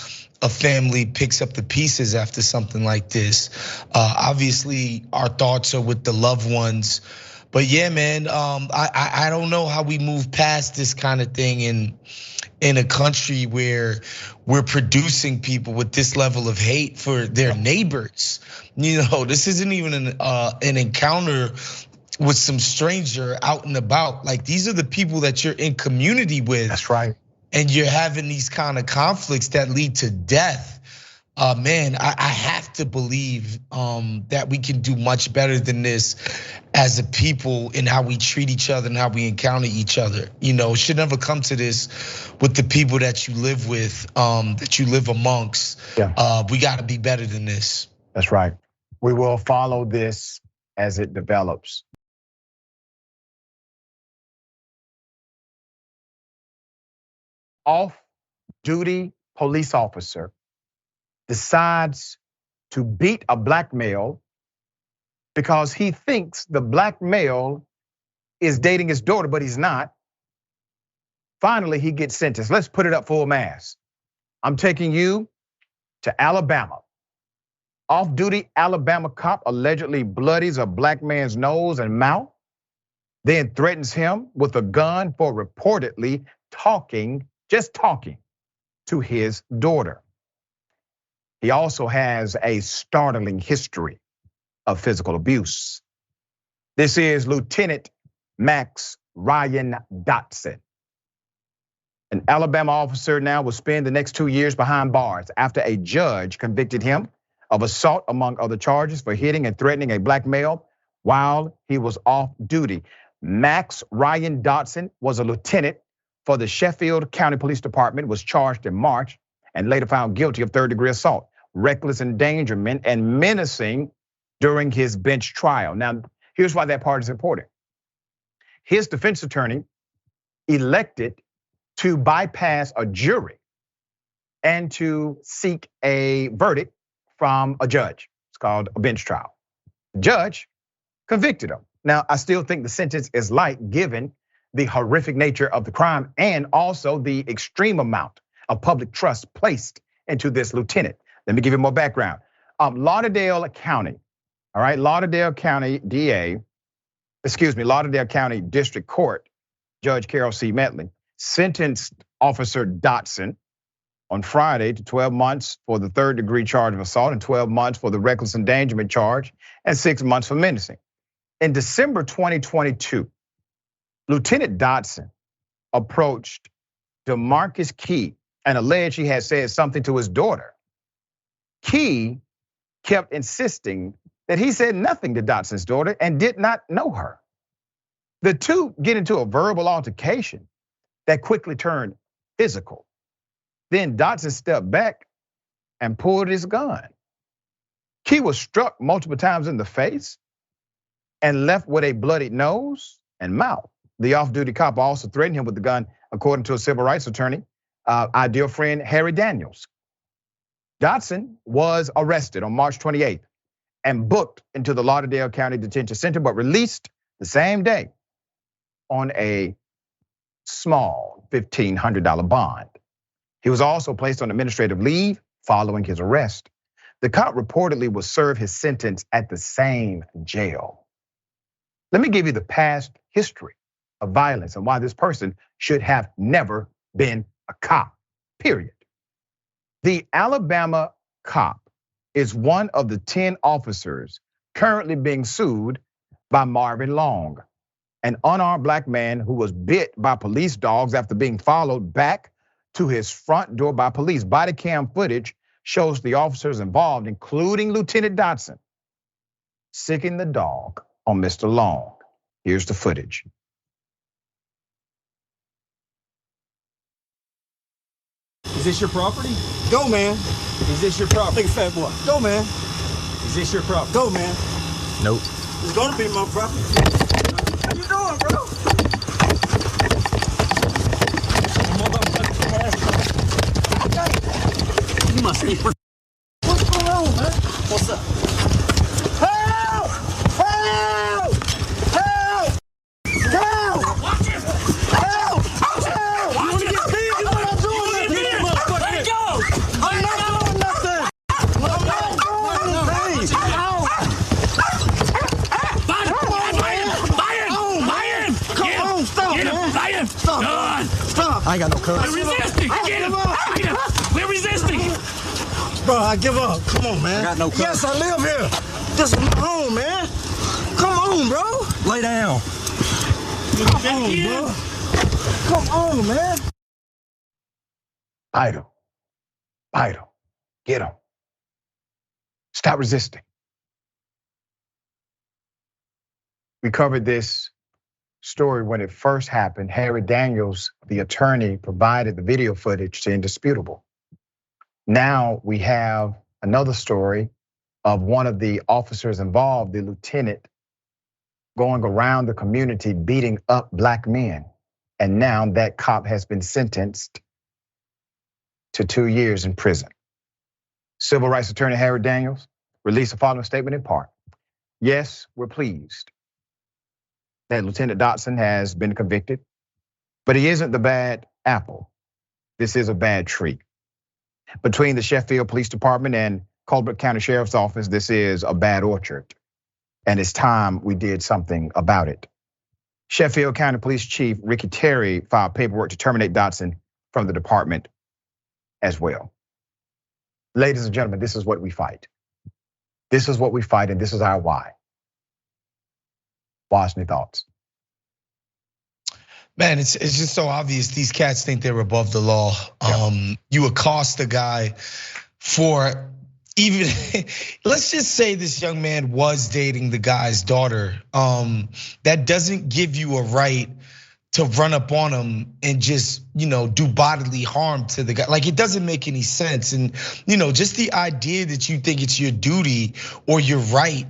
a family picks up the pieces after something like this. Obviously, our thoughts are with the loved ones. But yeah, man, I don't know how we move past this kind of thing in a country where we're producing people with this level of hate for their neighbors. You know, this isn't even an encounter with some stranger out and about. Like, these are the people that you're in community with. That's right. And you're having these kind of conflicts that lead to death. Man, I have to believe that we can do much better than this as a people in how we treat each other and how we encounter each other. You know, it should never come to this with the people that you live with, that you live amongst. Yeah. We gotta be better than this. That's right. We will follow this as it develops. Off-duty police officer decides to beat a black male because he thinks the black male is dating his daughter, but he's not. Finally, he gets sentenced. Let's put it up full mass. I'm taking you to Alabama. Off-duty Alabama cop allegedly bloodies a black man's nose and mouth, then threatens him with a gun for reportedly just talking to his daughter. He also has a startling history of physical abuse. This is Lieutenant Max Ryan Dotson. An Alabama officer now will spend the next 2 years behind bars after a judge convicted him of assault, among other charges, for hitting and threatening a black male while he was off duty. Max Ryan Dotson was a lieutenant for the Sheffield County Police Department, was charged in March and later found guilty of third-degree assault, reckless endangerment, and menacing during his bench trial. Now, here's why that part is important. His defense attorney elected to bypass a jury and to seek a verdict from a judge. It's called a bench trial. The judge convicted him. Now, I still think the sentence is light given the horrific nature of the crime and also the extreme amount of public trust placed into this lieutenant. Let me give you more background. Lauderdale County, all right, Lauderdale County Lauderdale County District Court, Judge Carol C. Metley, sentenced Officer Dotson on Friday to 12 months for the 3rd-degree charge of assault and 12 months for the reckless endangerment charge and 6 months for menacing. In December 2022, Lieutenant Dotson approached DeMarcus Key and alleged he had said something to his daughter. Key kept insisting that he said nothing to Dotson's daughter and did not know her. The two get into a verbal altercation that quickly turned physical. Then Dotson stepped back and pulled his gun. Key was struck multiple times in the face and left with a bloodied nose and mouth. The off-duty cop also threatened him with the gun, according to a civil rights attorney, our dear friend Harry Daniels. Dotson was arrested on March 28th and booked into the Lauderdale County Detention Center, but released the same day on a small $1,500 bond. He was also placed on administrative leave following his arrest. The cop reportedly will serve his sentence at the same jail. Let me give you the past history of violence and why this person should have never been a cop, period. The Alabama cop is one of the 10 officers currently being sued by Marvin Long, an unarmed black man who was bit by police dogs after being followed back to his front door by police. Body cam footage shows the officers involved, including Lieutenant Dotson, sicking the dog on Mr. Long. Here's the footage. Is this your property? Go, man. Is this your property? Big fat boy. Go, man. Is this your property? Go, man. Nope. It's gonna be my property. How you doing, bro? You must be. What's going on, man? What's up? Help! Help! Help! Help! Watch it! Help! Help! You wanna get big? You know what I'm doing? Let it go! I'm not doing nothing. I'm not doing anything. Ow! Buy him! Come on, stop, man. Buy him! Stop. Done. Stop. I ain't got no courage. I We're resisting! Get him! Fight him! We're resisting! Bro, I give up. Come on, man. I got no courage. Yes, I live here. This is my home, man. Come on, bro. Lay down. Come on, bro. Come on, man. Bite him. Bite him. Get him. Stop resisting. We covered this story when it first happened. Harry Daniels, the attorney, provided the video footage to Indisputable. Now we have another story of one of the officers involved, the lieutenant, going around the community beating up black men. And now that cop has been sentenced to 2 years in prison. Civil rights attorney Harry Daniels released the following statement in part. Yes, we're pleased that Lieutenant Dotson has been convicted, but he isn't the bad apple. This is a bad tree. Between the Sheffield Police Department and Colbert County Sheriff's Office, this is a bad orchard. And it's time we did something about it. Sheffield County Police Chief Ricky Terry filed paperwork to terminate Dotson from the department as well. Ladies and gentlemen, this is what we fight. This is what we fight, and this is our why. Wosny, thoughts? Man, it's just so obvious. These cats think they're above the law. You accost a guy for even, let's just say this young man was dating the guy's daughter. That doesn't give you a right to run up on him and just do bodily harm to the guy. Like, it doesn't make any sense. And just the idea that you think it's your duty or your right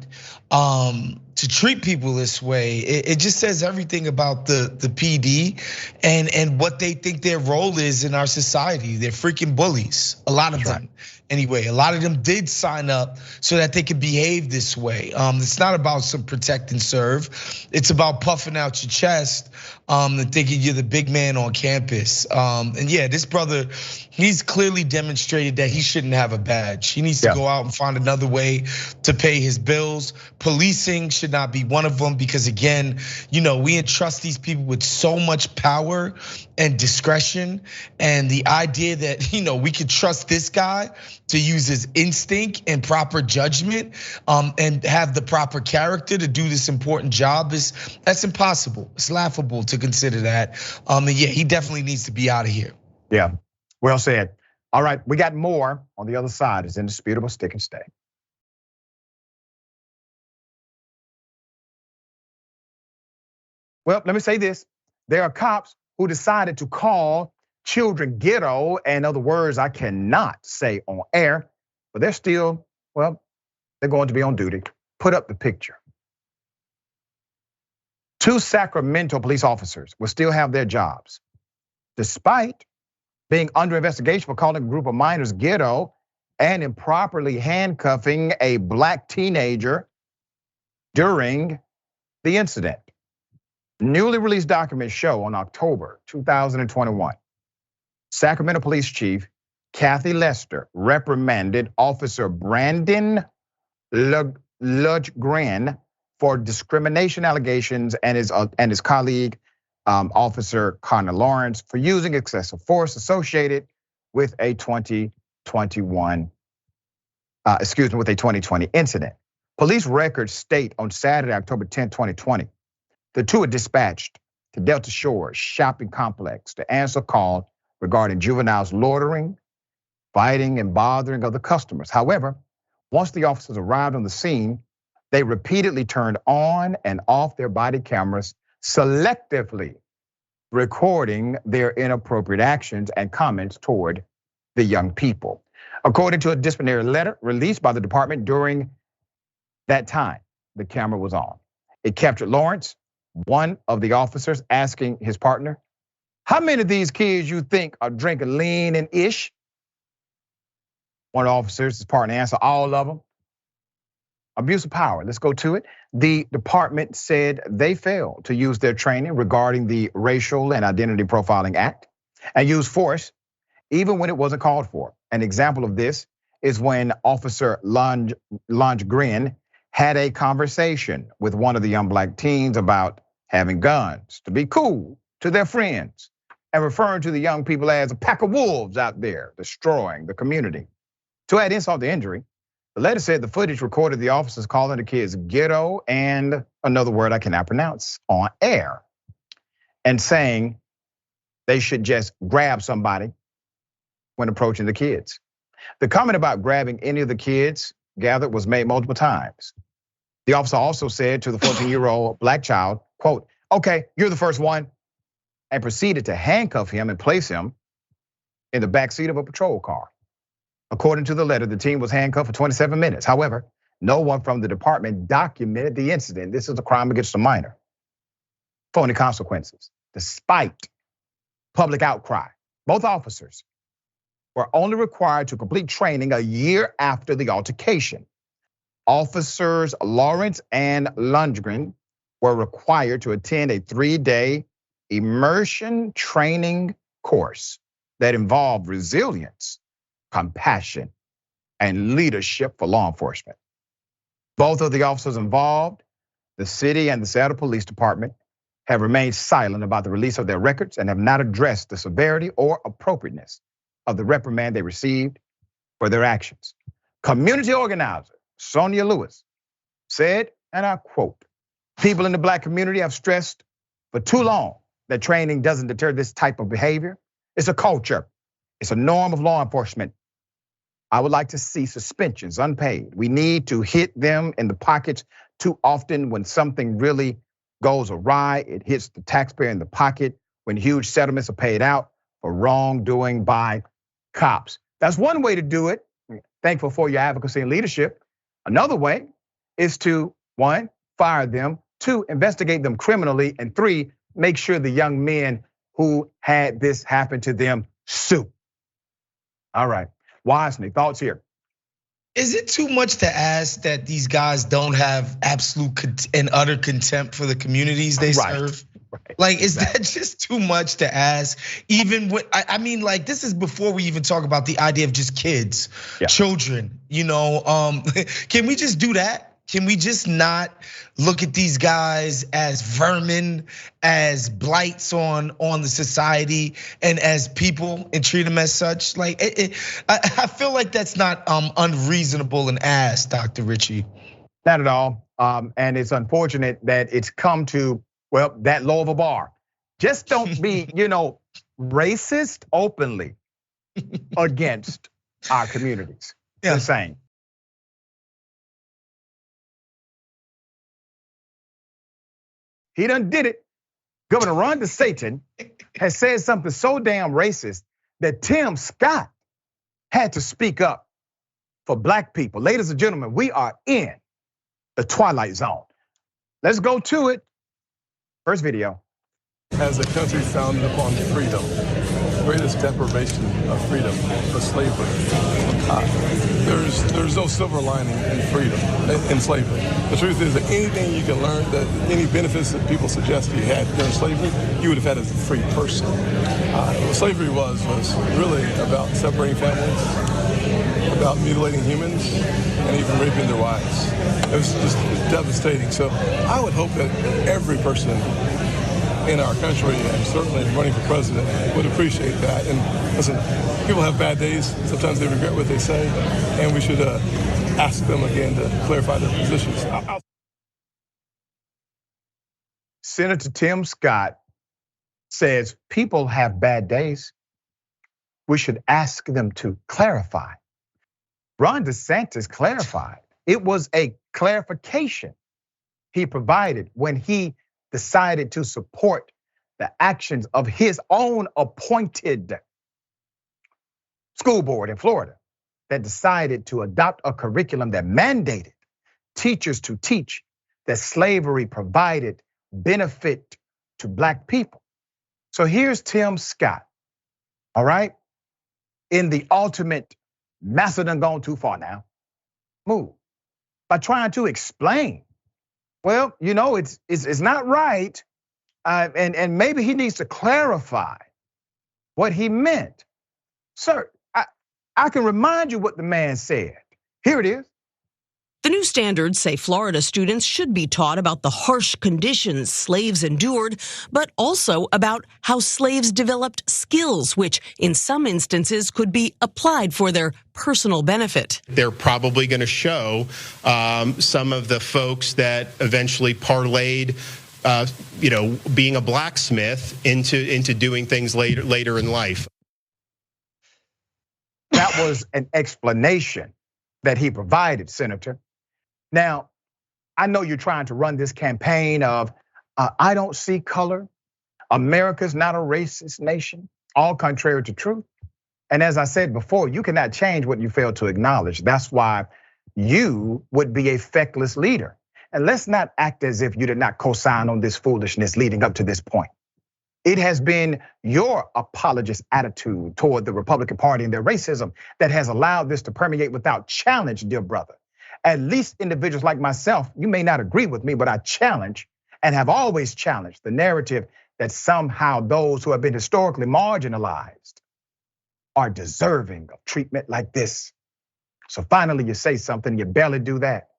to treat people this way, it just says everything about the PD and what they think their role is in our society. They're freaking bullies, a lot of them. Anyway, a lot of them did sign up so that they could behave this way. It's not about some protect and serve. It's about puffing out your chest and thinking you're the big man on campus. And yeah, this brother, he's clearly demonstrated that he shouldn't have a badge. He needs to go out and find another way to pay his bills. Policing should not be one of them because, again, we entrust these people with so much power and discretion, and the idea that we could trust this guy to use his instinct and proper judgment and have the proper character to do this important job that's impossible. It's laughable to consider that. And yeah, he definitely needs to be out of here. Yeah, well said. All right, we got more on the other side. It's indisputable. Stick and stay. Well, let me say this. There are cops who decided to call children ghetto and other words I cannot say on air, but they're still, they're going to be on duty. Put up the picture. 2 Sacramento police officers will still have their jobs, despite being under investigation for calling a group of minors ghetto and improperly handcuffing a black teenager during the incident. Newly released documents show on October 2021, Sacramento Police Chief Kathy Lester reprimanded Officer Brandon Lundgren for discrimination allegations and his colleague, Officer Connor Lawrence, for using excessive force associated with a 2020 incident. Police records state on Saturday, October 10, 2020, the 2 were dispatched to Delta Shores shopping complex to answer a call regarding juveniles loitering, fighting, and bothering other customers. However, once the officers arrived on the scene, they repeatedly turned on and off their body cameras, selectively recording their inappropriate actions and comments toward the young people. According to a disciplinary letter released by the department during that time, the camera was on. It captured Lawrence, one of the officers, asking his partner, "How many of these kids you think are drinking lean and ish?" One of the officers, his partner, answered, "All of them." Abuse of power, let's go to it. The department said they failed to use their training regarding the Racial and Identity Profiling Act and use force even when it wasn't called for. An example of this is when Officer Lundgren had a conversation with one of the young black teens about having guns to be cool to their friends and referring to the young people as a pack of wolves out there destroying the community. To add insult to injury, the letter said the footage recorded the officers calling the kids ghetto and another word I cannot pronounce on air, and saying they should just grab somebody when approaching the kids. The comment about grabbing any of the kids gathered was made multiple times. The officer also said to the 14-year-old black child, quote, "Okay, you're the first one," and proceeded to handcuff him and place him in the backseat of a patrol car. According to the letter, the team was handcuffed for 27 minutes. However, no one from the department documented the incident. This is a crime against a minor. Phony consequences. Despite public outcry, both officers were only required to complete training a year after the altercation. Officers Lawrence and Lundgren were required to attend a 3-day immersion training course that involved resilience, compassion, and leadership for law enforcement. Both of the officers involved, the city and the Seattle Police Department, have remained silent about the release of their records and have not addressed the severity or appropriateness of the reprimand they received for their actions. Community organizer Sonia Lewis said, and I quote, "People in the black community have stressed for too long that training doesn't deter this type of behavior. It's a culture, it's a norm of law enforcement. I would like to see suspensions unpaid. We need to hit them in the pockets too often when something really goes awry. It hits the taxpayer in the pocket when huge settlements are paid out for wrongdoing by cops. That's one way to do it. Thankful for your advocacy and leadership. Another way is to, 1, fire them, 2, investigate them criminally, and 3, make sure the young men who had this happen to them sue. All right, Wosny, thoughts here? Is it too much to ask that these guys don't have absolute and utter contempt for the communities they serve? Right. Like, is that just too much to ask? Even when, I mean, like, this is before we even talk about the idea of just kids, children, can we just do that? Can we just not look at these guys as vermin, as blights on the society, and as people, and treat them as such? Like, I feel like that's not unreasonable and ask, Dr. Richey. Not at all, and it's unfortunate that it's come to, well, that low of a bar. Just don't be, racist openly against our communities. Yeah. Insane. He done did it. Governor Ron DeSantis has said something so damn racist that Tim Scott had to speak up for black people. Ladies and gentlemen, we are in the twilight zone. Let's go to it. First video. As a country founded upon freedom, the greatest deprivation of freedom was slavery. There's no silver lining in freedom, in slavery. The truth is that anything you can learn, that any benefits that people suggest you had during slavery, you would have had as a free person. What slavery was really about separating families, about mutilating humans, and even raping their wives. It was just devastating. So I would hope that every person in our country, and certainly running for president, would appreciate that. And listen, people have bad days. Sometimes they regret what they say, and we should ask them again to clarify their positions. Senator Tim Scott says people have bad days. We should ask them to clarify. Ron DeSantis clarified. It was a clarification he provided when he decided to support the actions of his own appointed school board in Florida that decided to adopt a curriculum that mandated teachers to teach that slavery provided benefit to black people. So here's Tim Scott, all right? In the ultimate Macedon gone too far now move by trying to explain, well, it's not right, and maybe he needs to clarify what he meant. Sir, I can remind you what the man said. Here it is. The new standards say Florida students should be taught about the harsh conditions slaves endured, but also about how slaves developed skills, which in some instances could be applied for their personal benefit. They're probably going to show some of the folks that eventually parlayed being a blacksmith into doing things later in life. That was an explanation that he provided, Senator. Now, I know you're trying to run this campaign of, I don't see color. America's not a racist nation, all contrary to truth. And as I said before, you cannot change what you fail to acknowledge. That's why you would be a feckless leader. And let's not act as if you did not co-sign on this foolishness leading up to this point. It has been your apologist attitude toward the Republican Party and their racism that has allowed this to permeate without challenge, dear brother. At least individuals like myself, you may not agree with me, but I challenge and have always challenged the narrative that somehow those who have been historically marginalized are deserving of treatment like this. So finally you say something, you barely do that.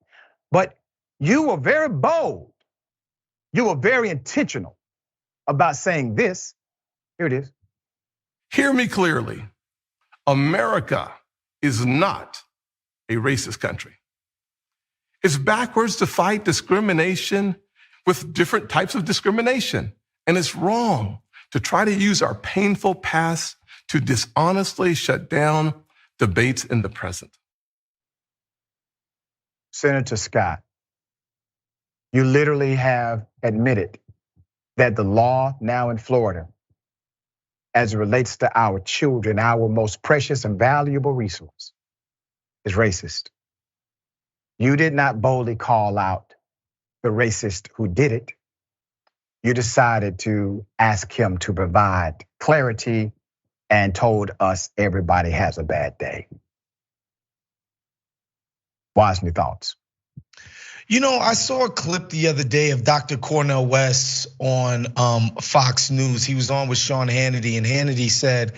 But you were very bold. You were very intentional about saying this. Here it is. Hear me clearly. America is not a racist country. It's backwards to fight discrimination with different types of discrimination. And it's wrong to try to use our painful past to dishonestly shut down debates in the present. Senator Scott, you literally have admitted that the law now in Florida as it relates to our children, our most precious and valuable resource, is racist. You did not boldly call out the racist who did it. You decided to ask him to provide clarity and told us everybody has a bad day. Wosny, thoughts? You know, I saw a clip the other day of Dr. Cornel West on Fox News. He was on with Sean Hannity, and Hannity said,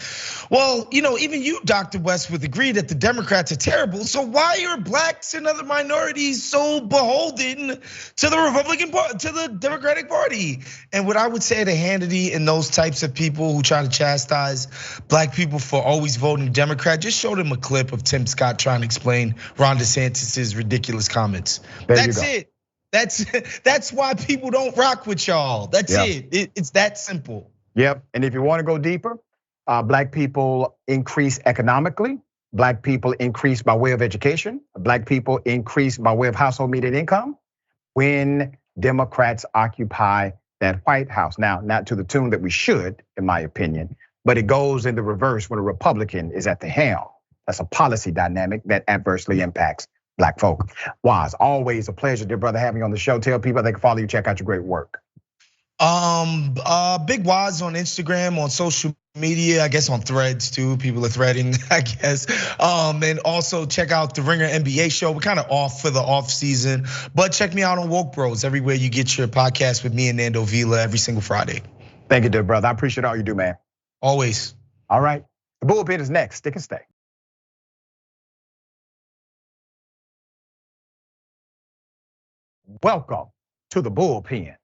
well, you know, even you, Dr. West, would agree that the Democrats are terrible. So why are blacks and other minorities so beholden to the Democratic Party? And what I would say to Hannity and those types of people who try to chastise black people for always voting Democrat, just show them a clip of Tim Scott trying to explain Ron DeSantis' ridiculous comments. That's it. That's why people don't rock with y'all. That's it. It's that simple. Yep. And if you want to go deeper, black people increase economically. Black people increase by way of education. Black people increase by way of household median income when Democrats occupy that White House. Now, not to the tune that we should, in my opinion, but it goes in the reverse when a Republican is at the helm. That's a policy dynamic that adversely impacts black folk. Woz, always a pleasure, dear brother, having you on the show. Tell people they can follow you, check out your great work. Big Woz on Instagram, on social media, I guess on Threads too. People are threading, I guess. And also check out the Ringer NBA show. We're kind of off for the off season, but check me out on Woke Bros, everywhere you get your podcast with me and Nando Vila every single Friday. Thank you, dear brother. I appreciate all you do, man. Always. All right, the bullpen is next. Stick and stay. Welcome to the bullpen.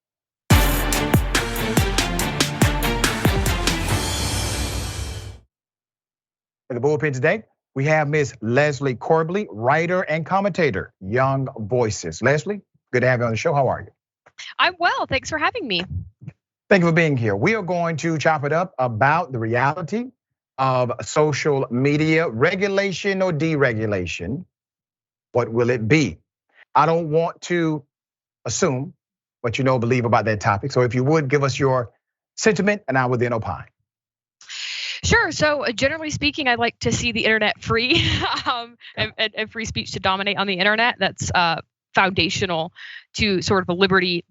In the bullpen today, we have Miss Leslie Corbley, writer and commentator, Young Voices. Leslie, good to have you on the show. How are you? I'm well, thanks for having me. Thank you for being here. We are going to chop it up about the reality of social media, regulation or deregulation. What will it be? I don't want to assume what you know, believe about that topic. So if you would give us your sentiment, and I would then opine. Sure. So generally speaking, I like to see the internet free and free speech to dominate on the internet. That's foundational to sort of a liberty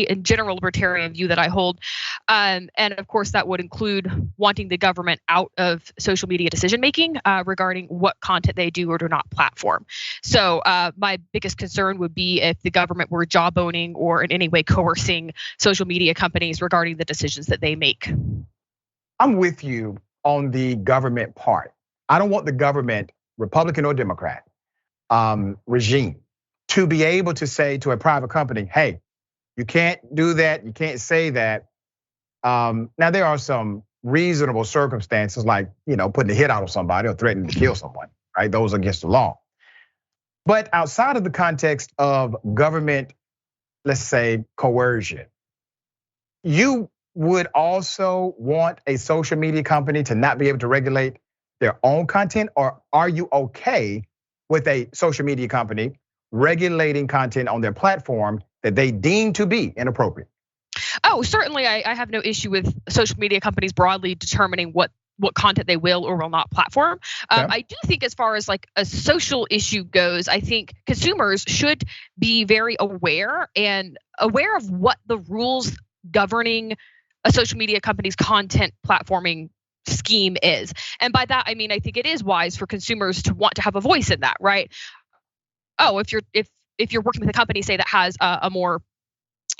and general libertarian view that I hold. And of course, that would include wanting the government out of social media decision making regarding what content they do or do not platform. So my biggest concern would be if the government were jawboning or in any way coercing social media companies regarding the decisions that they make. I'm with you on the government part. I don't want the government, Republican or Democrat, regime, to be able to say to a private company, hey, you can't do that, you can't say that. Now there are some reasonable circumstances like, putting a hit out on somebody or threatening to kill someone, right? Those are against the law. But outside of the context of government, let's say coercion, you would also want a social media company to not be able to regulate their own content? Or are you okay with a social media company regulating content on their platform that they deem to be inappropriate? Oh, certainly I have no issue with social media companies broadly determining what content they will or will not platform. I do think as far as like a social issue goes, I think consumers should be very aware of what the rules governing a social media company's content platforming scheme is. And by that, I mean, I think it is wise for consumers to want to have a voice in that, right? Oh, if you're working with a company, say, that has a more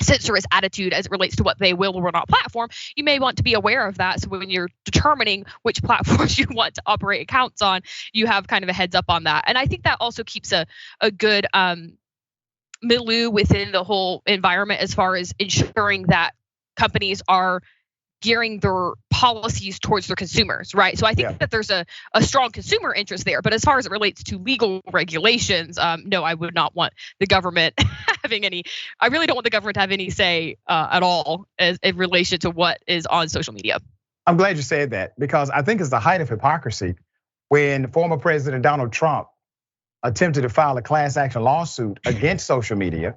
censorious attitude as it relates to what they will or will not platform, you may want to be aware of that. So when you're determining which platforms you want to operate accounts on, you have kind of a heads up on that. And I think that also keeps a good milieu within the whole environment as far as ensuring that companies are gearing their policies towards their consumers, right? So I think that there's a strong consumer interest there. But as far as it relates to legal regulations, no, I would not want the government having any. I really don't want the government to have any say at all as in relation to what is on social media. I'm glad you said that, because I think it's the height of hypocrisy when former President Donald Trump attempted to file a class action lawsuit against social media,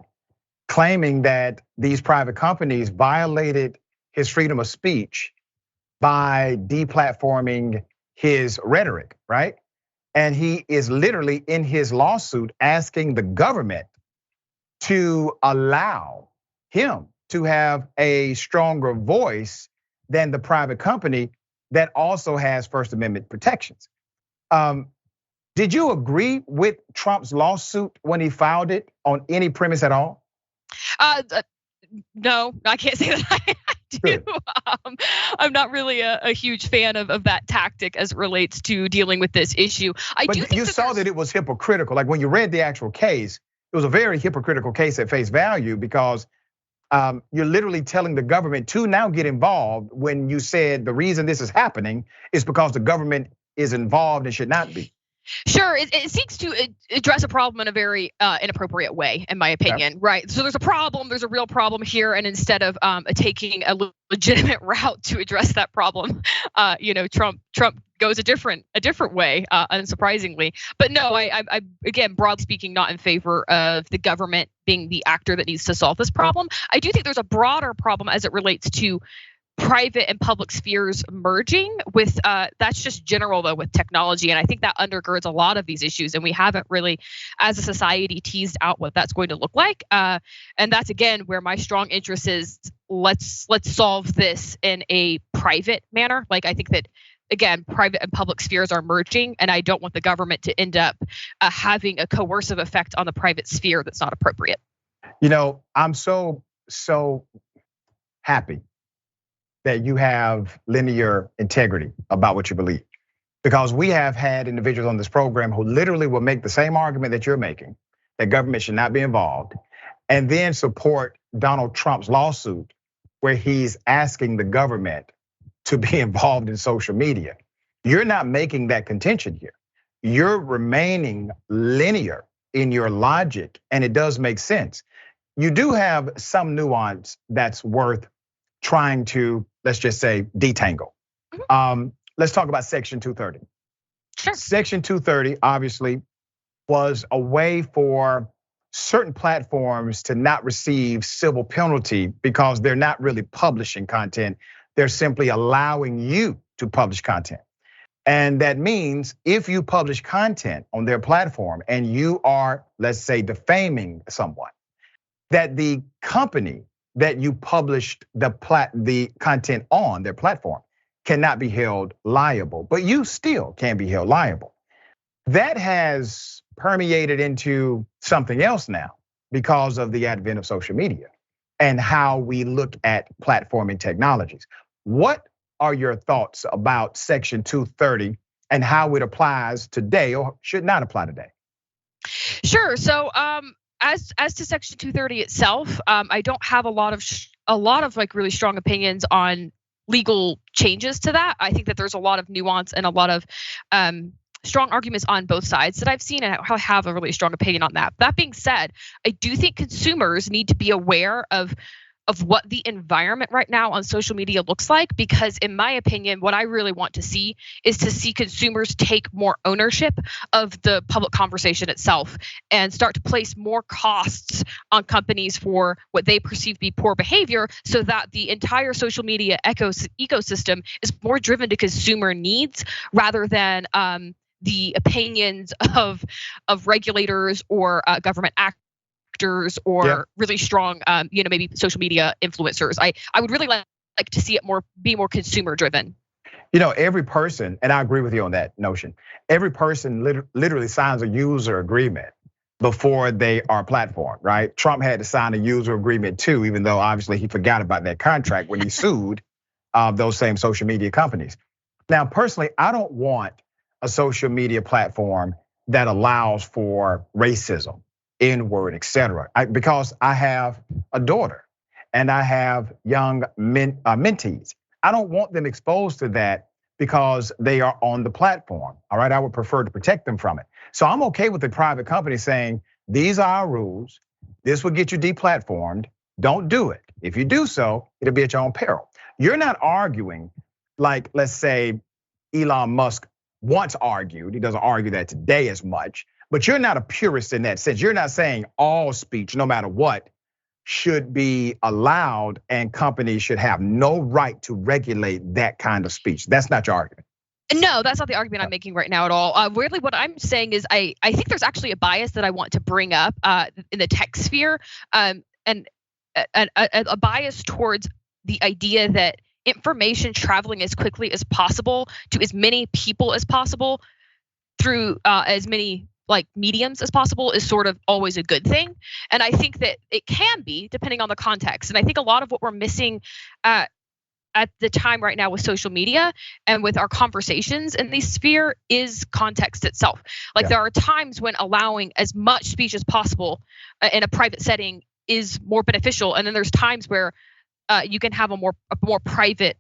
claiming that these private companies violated his freedom of speech by deplatforming his rhetoric, right? And he is literally in his lawsuit asking the government to allow him to have a stronger voice than the private company that also has First Amendment protections. Did you agree with Trump's lawsuit when he filed it on any premise at all? No, I can't say that I do. I'm not really a huge fan of that tactic as it relates to dealing with this issue. But you saw that it was hypocritical. Like when you read the actual case, it was a very hypocritical case at face value because you're literally telling the government to now get involved when you said the reason this is happening is because the government is involved and should not be. Sure, it seeks to address a problem in a very inappropriate way, in my opinion, right? So there's a problem, there's a real problem here, and instead of taking a legitimate route to address that problem, Trump goes a different way, unsurprisingly. But no, I again, broadly speaking, not in favor of the government being the actor that needs to solve this problem. I do think there's a broader problem as it relates to private and public spheres merging with that's just general though with technology, and I think that undergirds a lot of these issues, and we haven't really as a society teased out what that's going to look like, and that's again where my strong interest is. Let's solve this in a private manner. Like I think that again, private and public spheres are merging, and I don't want the government to end up having a coercive effect on the private sphere that's not appropriate. I'm so happy that you have linear integrity about what you believe. Because we have had individuals on this program who literally will make the same argument that you're making, that government should not be involved, and then support Donald Trump's lawsuit where he's asking the government to be involved in social media. You're not making that contention here. You're remaining linear in your logic, and it does make sense. You do have some nuance that's worth trying to, let's just say, detangle. Let's talk about Section 230. Sure. Section 230 obviously was a way for certain platforms to not receive civil penalty because they're not really publishing content. They're simply allowing you to publish content. And that means if you publish content on their platform and you are, let's say, defaming someone, that the company that you published the content on their platform cannot be held liable, but you still can be held liable. That has permeated into something else now because of the advent of social media and how we look at platforming technologies. What are your thoughts about Section 230 and how it applies today or should not apply today? Sure. So as to Section 230 itself, I don't have a lot of like really strong opinions on legal changes to that. I think that there's a lot of nuance and a lot of strong arguments on both sides that I've seen, and I have a really strong opinion on that. That being said, I do think consumers need to be aware of what the environment right now on social media looks like, because in my opinion, what I really want to see is to see consumers take more ownership of the public conversation itself and start to place more costs on companies for what they perceive to be poor behavior, so that the entire social media ecosystem is more driven to consumer needs rather than the opinions of regulators or government actors or really strong, maybe social media influencers. I would really like to see it be more consumer driven. Every person, and I agree with you on that notion, every person literally signs a user agreement before they are platformed, right? Trump had to sign a user agreement too, even though obviously he forgot about that contract when he sued those same social media companies. Now, personally, I don't want a social media platform that allows for racism, N-word, etc. Because I have a daughter and I have young mentees. I don't want them exposed to that because they are on the platform. All right, I would prefer to protect them from it. So I'm okay with the private company saying, these are our rules. This will get you deplatformed. Don't do it. If you do so, it'll be at your own peril. You're not arguing like, let's say, Elon Musk once argued. He doesn't argue that today as much. But you're not a purist in that sense. You're not saying all speech, no matter what, should be allowed and companies should have no right to regulate that kind of speech. That's not your argument. No, that's not the argument I'm making right now at all. Weirdly, what I'm saying is I think there's actually a bias that I want to bring up in the tech sphere, and a bias towards the idea that information traveling as quickly as possible to as many people as possible through as many like mediums as possible is sort of always a good thing. And I think that it can be depending on the context. And I think a lot of what we're missing at the time right now with social media and with our conversations in the sphere is context itself. Like there are times when allowing as much speech as possible in a private setting is more beneficial. And then there's times where you can have a more private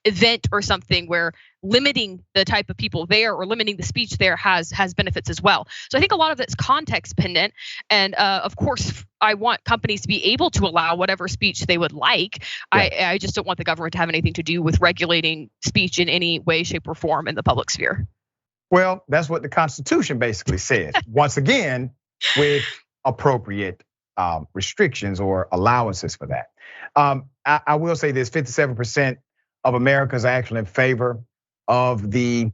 event or something where limiting the type of people there or limiting the speech there has benefits as well. So I think a lot of it's context dependent. And of course, I want companies to be able to allow whatever speech they would like. Yeah. I just don't want the government to have anything to do with regulating speech in any way, shape, or form in the public sphere. Well, that's what the Constitution basically says. Once again, with appropriate restrictions or allowances for that. I will say this: 57% of Americans are actually in favor of the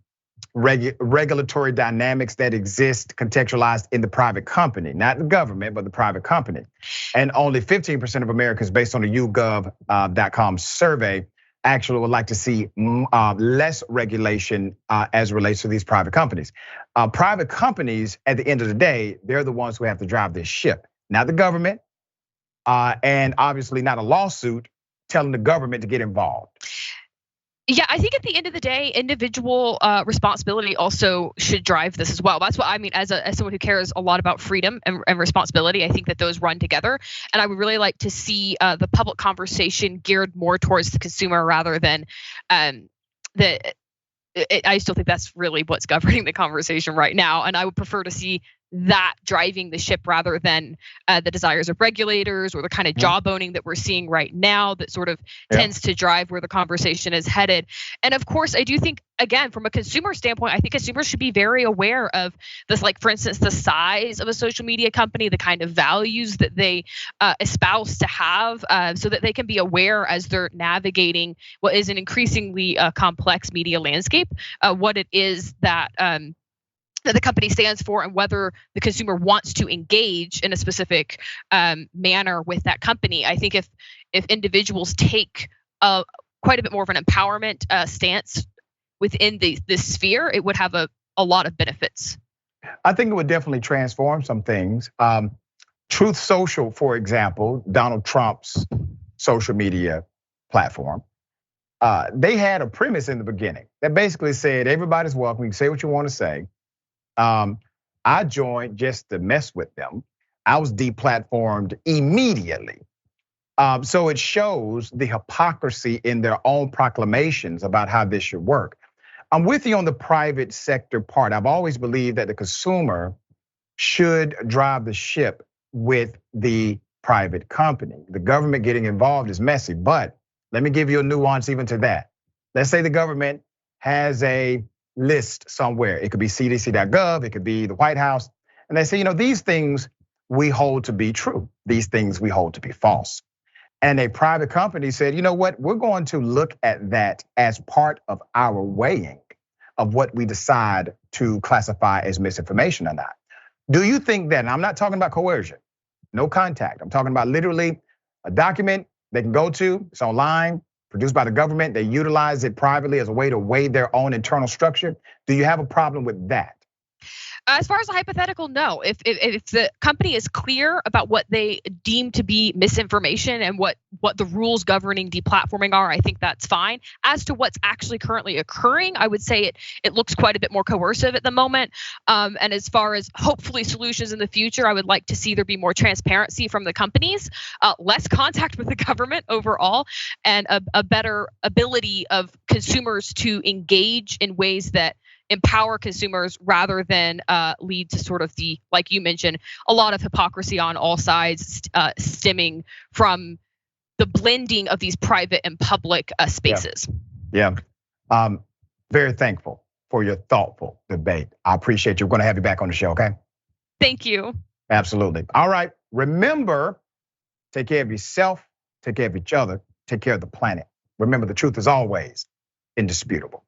regulatory dynamics that exist contextualized in the private company, not the government, but the private company. And only 15% of Americans, based on the YouGov.com survey, actually would like to see less regulation as it relates to these private companies. Private companies, at the end of the day, they're the ones who have to drive this ship, not the government, and obviously not a lawsuit telling the government to get involved. Yeah, I think at the end of the day, individual responsibility also should drive this as well. That's what I mean as someone who cares a lot about freedom and responsibility. I think that those run together. And I would really like to see the public conversation geared more towards the consumer rather than I still think that's really what's governing the conversation right now. And I would prefer to see that driving the ship rather than the desires of regulators or the kind of job owning that we're seeing right now that sort of tends to drive where the conversation is headed. And of course, I do think, again, from a consumer standpoint, I think consumers should be very aware of this, like, for instance, the size of a social media company, the kind of values that they espouse to have so that they can be aware as they're navigating what is an increasingly complex media landscape, what it is that the company stands for and whether the consumer wants to engage in a specific manner with that company. I think if individuals take quite a bit more of an empowerment stance within this sphere, it would have a lot of benefits. I think it would definitely transform some things. Truth Social, for example, Donald Trump's social media platform, they had a premise in the beginning that basically said everybody's welcome, you can say what you want to say. I joined just to mess with them. I was deplatformed immediately. So it shows the hypocrisy in their own proclamations about how this should work. I'm with you on the private sector part. I've always believed that the consumer should drive the ship with the private company. The government getting involved is messy, but let me give you a nuance even to that. Let's say the government has a list somewhere. It could be CDC.gov, it could be the White House. And they say, these things we hold to be true. These things we hold to be false. And a private company said, you know what? We're going to look at that as part of our weighing of what we decide to classify as misinformation or not. Do you think that, and I'm not talking about coercion, no contact. I'm talking about literally a document they can go to, it's online, produced by the government, they utilize it privately as a way to weigh their own internal structure. Do you have a problem with that? As far as a hypothetical, no. If the company is clear about what they deem to be misinformation and what the rules governing deplatforming are, I think that's fine. As to what's actually currently occurring, I would say it looks quite a bit more coercive at the moment. And as far as hopefully solutions in the future, I would like to see there be more transparency from the companies, less contact with the government overall, and a better ability of consumers to engage in ways that empower consumers rather than lead to sort of the, like you mentioned, a lot of hypocrisy on all sides stemming from the blending of these private and public spaces. Yeah. Very thankful for your thoughtful debate. I appreciate you. We're going to have you back on the show, okay? Thank you. Absolutely. All right. Remember, take care of yourself, take care of each other, take care of the planet. Remember, the truth is always indisputable.